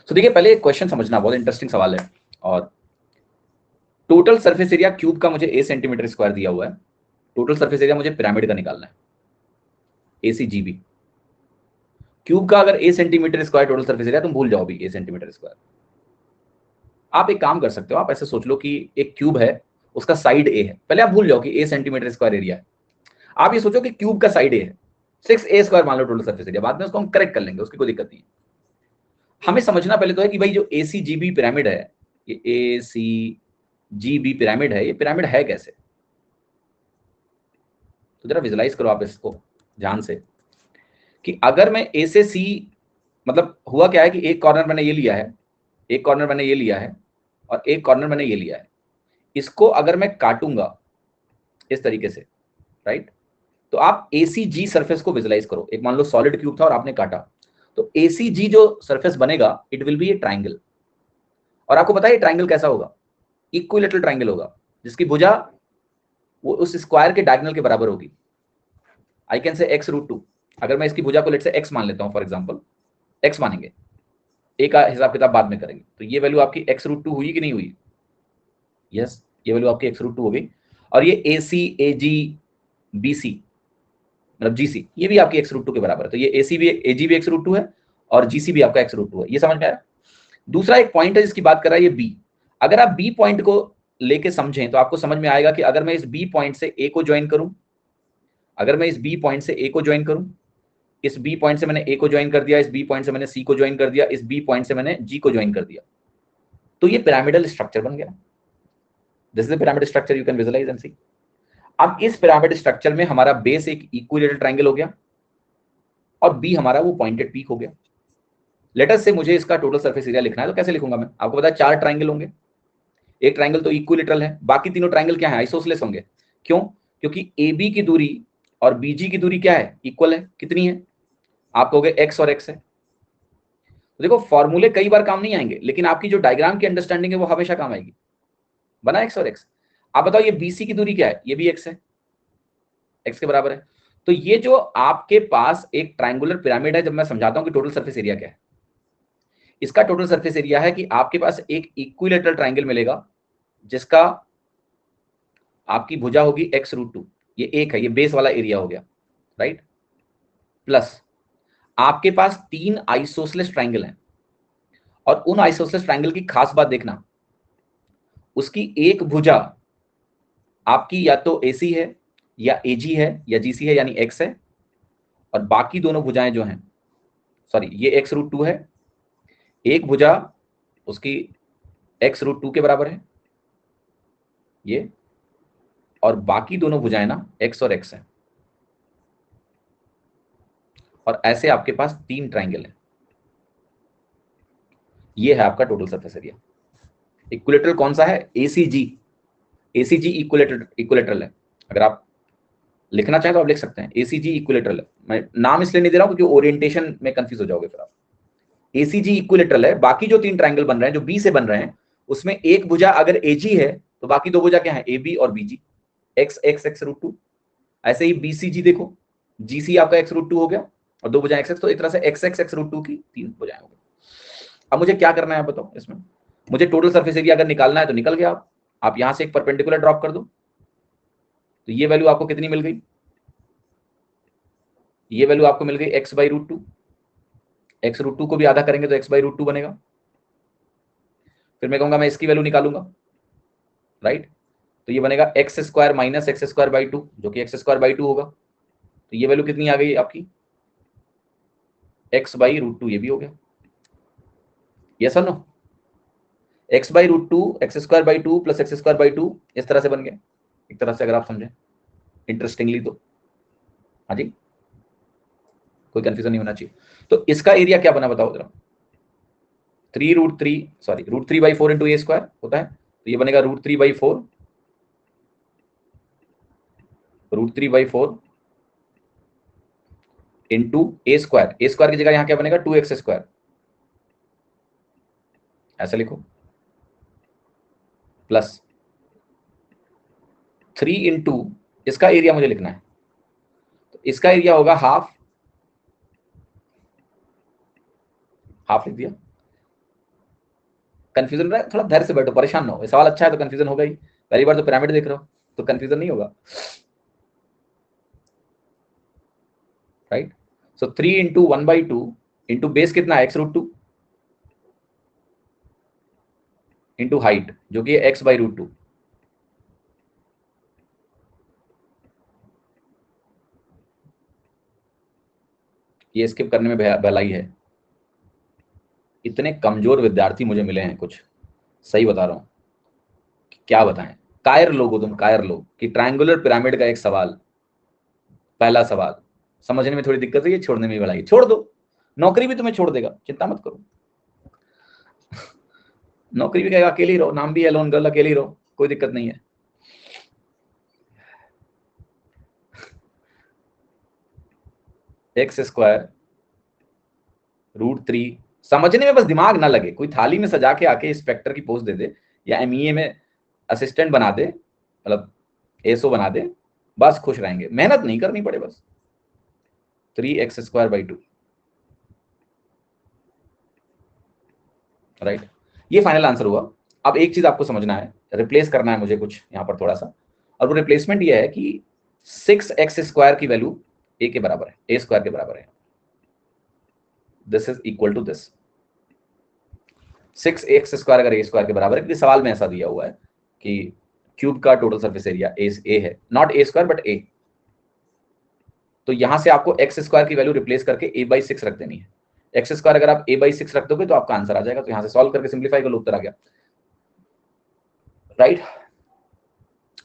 तो देखिए, पहले क्वेश्चन समझना, बहुत इंटरेस्टिंग सवाल है। और टोटल सरफेस एरिया क्यूब का मुझे a सेंटीमीटर स्क्वायर दिया हुआ है, टोटल सरफेस एरिया मुझे पिरामिड का निकालना है, ACGB। क्यूब का अगर a centimetre square total surface area, तुम भूल जाओ भी a सेंटीमीटर स्क्वायर। आप एक काम कर सकते हो, आप ऐसे सोच लो कि एक क्यूब है, उसका साइड a है, पहले आप भूल जाओ कि a सेंटीमीटर स्क्वायर एरिया है। आप ये सोचो कि क्यूब का साइड a है, 6a² मान लो टोटल सरफेस एरिया, बाद में उसको हम करेक्ट कर लेंगे, उसकी कोई दिक्कत नहीं है। हमें समझना पहले तो है कि भाई जो ACGB पिरामिड है, ये ACGB पिरामिड है, ये पिरामिड है कैसे? तो जरा विजुलाइज करो आप इसको ध्यान से, कि अगर मैं A से C, मतलब हुआ क्या है कि एक कॉर्नर मैंने ये लिया है, एक कॉर्नर मैंने ये लिया है, और एक कॉर्नर मैंने ये लिया है। इसको अगर मैं काटूंगा इस तरीके से, राइट, तो आप ACG सरफेस को विजुलाइज करो। एक मान लो सॉलिड क्यूब था और आपने काटा, तो ACG जो सरफेस बनेगा, it will be A triangle. और आपको पता है ये ट्राइंगल कैसा होगा? इक्विलेटरल ट्राइंगल होगा, जिसकी भुजा वो उस स्क्वायर के डायगोनल के बराबर होगी। I can say x√2। अगर मैं इसकी भुजा को लेट से x मान लेता हूं, फॉर एग्जांपल x मानेंगे, a का हिसाब किताब बाद में करेंगे, तो ये वैल्यू आपकी x√2 हुई कि नहीं हुई? यस, ये वैल्यू आपकी x√2 हो गई। और ये AC AG BC मतलब GC, ये भी आपकी x√2 के बराबर है। तो ये AC भी, AG भी x√2 है और GC भी आपका x√2 है। ये समझ में आया? दूसरा एक पॉइंट है जिसकी बात कर रहा है, ये B। अगर आप B पॉइंट को लेके समझें तो आपको समझ में आएगा कि अगर मैं इस B पॉइंट से A को ज्वाइन करूं, अगर मैं इस B पॉइंट से A को ज्वाइन करूं, इस B पॉइंट से मैंने A को ज्वाइन कर दिया, इस B पॉइंट से मैंने C को ज्वाइन कर दिया, इस B पॉइंट से मैंने G को ज्वाइन कर दिया, तो ये पिरामिडल स्ट्रक्चर बन गया। This is the pyramid structure, you can visualise and see. अब इस पिरामिड स्ट्रक्चर में हमारा बेस एक इक्विलेटरल ट्रायंगल हो गया और B हमारा वो पॉइंटेड पीक हो गया। लेटर से मुझे इसका टोटल सरफेस एरिया लिखना है, तो कैसे लिखूंगा मैं? आपको पता है 4 ट्रायंगल होंगे, एक ट्रायंगल तो इक्विलेटरल है, बाकी तीनों ट्रायंगल क्या है? आइसोसेलेस होंगे। क्यों? क्योंकि AB की दूरी और BG की दूरी क्या है? इक्वल है। कितनी है? आप कहोगे x और x है। तो देखो, फॉर्मूले कई बार काम नहीं आएंगे, लेकिन आपकी जो डायग्राम की अंडरस्टैंडिंग है वो हमेशा काम आएगी। बना x और x। आप बताओ ये BC की दूरी क्या है? ये भी x है, x के बराबर है। तो ये जो आपके पास एक ट्रायंगुलर पिरामिड है, जब मैं समझाता हूं कि टोटल सरफेस एरिया क्या है, इसका टोटल सरफेस एरिया है कि आपके पास एक इक्विलेटरल ट्रायंगल मिलेगा जिसका आपकी भुजा होगी x√2, ये एक है, ये बेस वाला एरिया हो गया, राइट। प्लस आपके पास 3 आइसोसेलेस ट्रायंगल हैं, और उन आइसोसेलेस ट्रायंगल की खास बात देखना, उसकी एक भुजा आपकी या तो AC है या AG है या GC है, यानी x है, और बाकी दोनों भुजाएं जो हैं, सॉरी ये x√2 है, एक भुजा उसकी x√2 के बराबर है ये, और बाकी दोनों भुजाएं ना x और x है, और ऐसे आपके पास 3 ट्रायंगल है। ये है आपका टोटल सरफेस एरिया। इक्विलेटरल कौन सा है? ACG। ACG इक्विलेटरल है। अगर आप लिखना चाहें तो आप लिख सकते हैं ACG इक्विलेटरल है। मैं नाम इसलिए नहीं दे रहा हूं क्योंकि ओरिएंटेशन में कंफ्यूज हो जाओगे फिर आप। ACG इक्विलेटरल है। बाकी जो 3 ट्रायंगल बन रहे हैं, जो B से बन रहे हैं, उसमें एक भुजा अगर AG है तो बाकी दो भुजा क्या है? AB और BG, x√2। ऐसे ही BCG देखो, GC आपका x√2 हो गया और दो भुजाएं x, तो एक तरह से x√2 की 3 भुजाएं हो गई। अब मुझे क्या करना है बताओ इसमें? मुझे टोटल सरफेस एरिया अगर निकालना है तो निकल गया। आप यहां से एक परपेंडिकुलर ड्रॉप कर दो, तो ये वैल्यू आपको कितनी मिल गई? ये वैल्यू आपको मिल गई x/√2। x√2 को भी आधा करेंगे तो x/√2 बनेगा। फिर मैं कहूंगा मैं इसकी वैल्यू निकालूंगा, राइट। तो ये बनेगा x² माइनस x²/2, जो कि x²/2 होगा। तो ये वैल्यू कितनी आ गई आपकी? x/√2। ये भी हो गया, यस और no? x/√2 x²/2 plus x²/2 इस तरह से बन गया, एक तरह से अगर आप समझें इंटरेस्टिंगली तो। हाँ जी, कोई कंफ्यूजन नहीं होना चाहिए। तो इसका एरिया क्या बना बताओ जरा? 3√3/4 इंटू a² होता है, तो ये बनेगा √3/4 इंटू a²। a² की जगह यहां क्या बनेगा? 2x²। ऐसे लिखो, प्लस 3 इंटू इसका एरिया मुझे लिखना है, तो इसका एरिया होगा हाफ लिख दिया। कंफ्यूजन रहा है? थोड़ा धैर्य से बैठो, परेशान ना हो। सवाल अच्छा है तो कंफ्यूजन होगा ही। पहली बार तो पिरामिड देख रहे हो तो कंफ्यूजन नहीं होगा, राइट। सो 3 इंटू 1/2 इंटू बेस कितना है? x√2 इंटू हाइट जो कि x/√2। ये स्किप करने में भलाई है। इतने कमजोर विद्यार्थी मुझे मिले हैं कुछ, सही बता रहा हूं, क्या बताएं। कायर लोग हो तुम, कायर लोग, कि ट्रायंगुलर पिरामिड का एक सवाल, पहला सवाल समझने में थोड़ी दिक्कत है, ये छोड़ने में भलाई। छोड़ दो, नौकरी भी तुम्हें छोड़ देगा, चिंता मत करो। नौकरी भी कहेगा अकेले ही रहो, नाम भी है लोन गर्ल, अकेले ही रहो, कोई दिक्कत नहीं है। x²√3 समझने में बस दिमाग ना लगे, कोई थाली में सजा के आके इंस्पेक्टर की पोस्ट दे दे या MEA में असिस्टेंट बना दे, मतलब ASO बना दे, बस खुश रहेंगे, मेहनत नहीं करनी पड़े बस। 3x²/2, right. ये फाइनल आंसर हुआ। अब एक चीज आपको समझना है, रिप्लेस करना है मुझे कुछ यहाँ पर थोड़ा सा, और वो रिप्लेसमेंट ये है कि 6x² की वैल्यू a के बराबर है, a² के बराबर है। This is equal to this, 6x² अगर a² के बराबर है, क्योंकि सवाल में ऐसा दिया हुआ है कि क्यूब का टोटल सरफेस एरिया a है, नॉट a² बट a। तो यहां से आपको x² की वैल्यू रिप्लेस करके a/6 रख देनी है। x² अगर आप a/6 रख दोगे तो आपका आंसर आ जाएगा। तो यहां से सॉल्व करके सिंप्लीफाई कर लो, उत्तर आ गया, राइट।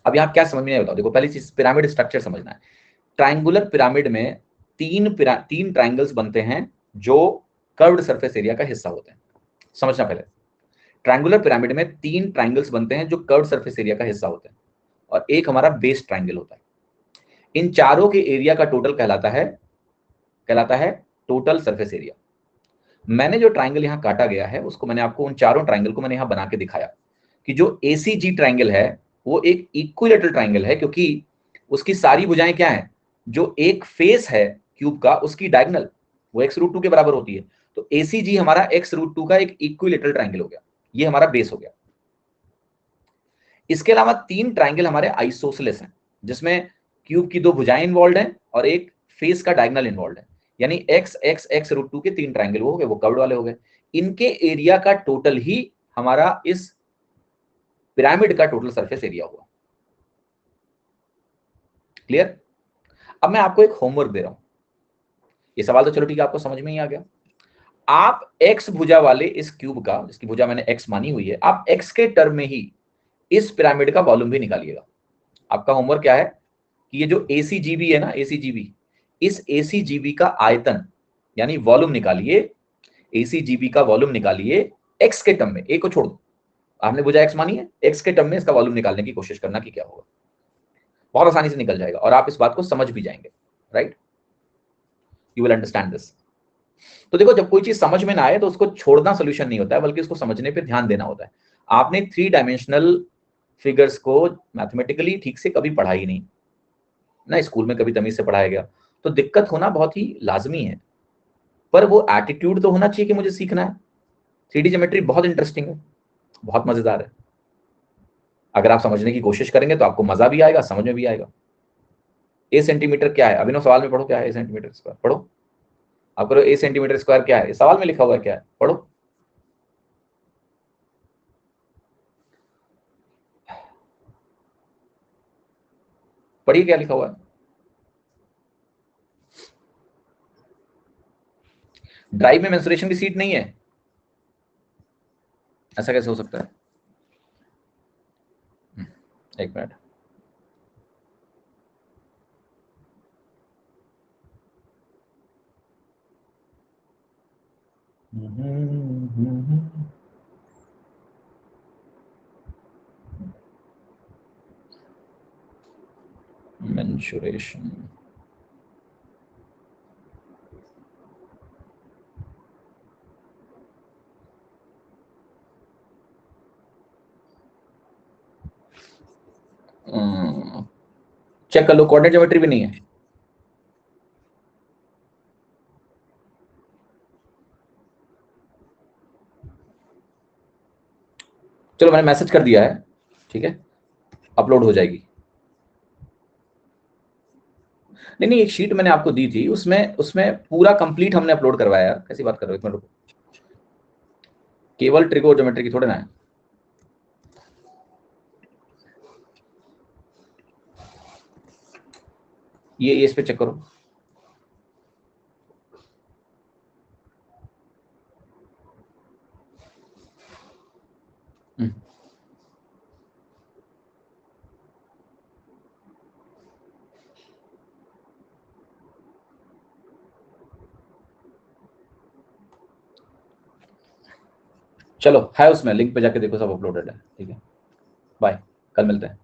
अब यहां क्या समझ में बताओ, देखो पहली चीज पिरामिड स्ट्रक्चर समझना है। ट्रायंगुलर पिरामिड में तीन ट्रायंगल्स बनते हैं जो कर्व्ड सरफेस एरिया का हिस्सा होते हैं। समझना पहले, ट्रायंगुलर पिरामिड में 3 ट्रायंगल्स बनते हैं जो कर्व्ड सरफेस एरिया का हिस्सा होते हैं, और एक हमारा बेस ट्रायंगल होता है। इन चारों के एरिया का टोटल कहलाता है टोटल सरफेस एरिया। मैंने जो ट्रायंगल यहां काटा गया है उसको मैंने आपको, उन चारों ट्रायंगल को मैंने यहां बना के दिखाया कि जो ACG ट्रायंगल है वो एक इक्विलेटरल ट्रायंगल है, क्योंकि उसकी सारी भुजाएं क्या है? जो एक फेस है क्यूब का उसकी डायगोनल वो x√2 के बराबर होती है। तो ACG हमारा x√2 का एक इक्विलेटरल ट्रायंगल हो गया, ये हमारा बेस हो गया। इसके अलावा 3 ट्रायंगल हमारे आइसोसेलेस हैं, जिसमें क्यूब की 2 भुजाएं इन्वॉल्व हैं और एक फेस का डायगोनल इन्वॉल्व है, यानी x x x√2 के 3 ट्रायंगल हो गए, वो कर्व्ड वाले हो गए। इनके एरिया का टोटल ही हमारा इस पिरामिड का टोटल सरफेस एरिया हुआ। क्लियर? अब मैं आपको एक होमवर्क दे रहा हूं। ये सवाल तो चलो ठीक है, आपको समझ में ही आ गया। आप x भुजा वाले इस क्यूब का, जिसकी भुजा मैंने x मानी हुई है, आप x के टर्म में ही इस पिरामिड का वॉल्यूम भी निकालिएगा। आपका होमवर्क क्या है कि ये जो ACGB है ना, ACGB, इस ACGB का आयतन यानी वॉल्यूम निकालिए। ACGB का वॉल्यूम निकालिए x के टर्म में, a को छोड़ दो, आपने भुजा x मानी है, x के टर्म में इसका वॉल्यूम निकालने की कोशिश करना कि क्या होगा। बहुत आसानी से निकल जाएगा और आप इस बात को समझ भी जाएंगे। Right? You will understand this. तो देखो, जब कोई चीज समझ में ना आए तो उसको छोड़ना सोल्यूशन नहीं होता है, बल्कि उसको समझने पे ध्यान देना होता है। आपने 3 डायमेंशनल फिगर्स को मैथमेटिकली ठीक से कभी पढ़ा ही नहीं ना, स्कूल में कभी तमीज से पढ़ाया गया, तो दिक्कत होना बहुत ही लाजमी है। पर वो एटीट्यूड तो होना चाहिए कि मुझे सीखना है। 3D ज्योमेट्री बहुत इंटरेस्टिंग है, बहुत मजेदार है। अगर आप समझने की कोशिश करेंगे तो आपको मजा भी आएगा, समझ में भी आएगा। ए सेंटीमीटर क्या है? अभिनव सवाल में पढ़ो, क्या है ए सेंटीमीटर स्क्वायर? पढ़ो, आप करो ए सेंटीमीटर स्क्वायर क्या है, सवाल में लिखा हुआ है क्या है, पढ़ो। पढ़िए क्या लिखा हुआ है। ड्राइव में मेंसुरेशन की सीट नहीं है, ऐसा कैसे हो सकता है? एक मिनट। मेंसुरेशन, चेक कर लो, कोऑर्डिनेट ज्योमेट्री भी नहीं है। चलो मैंने मैसेज कर दिया है, ठीक है, अपलोड हो जाएगी। नहीं नहीं, एक शीट मैंने आपको दी थी, उसमें उसमें पूरा कंप्लीट हमने अपलोड करवाया यार, कैसी बात कर रहे हो? एक मिनट रुको, केवल ट्रिगोनोमेट्री की थोड़े ना है। ये इस पे चेक करो। चलो है उसमें, लिंक पे जाके देखो, सब अपलोडेड है। ठीक है, बाय, कल मिलते हैं।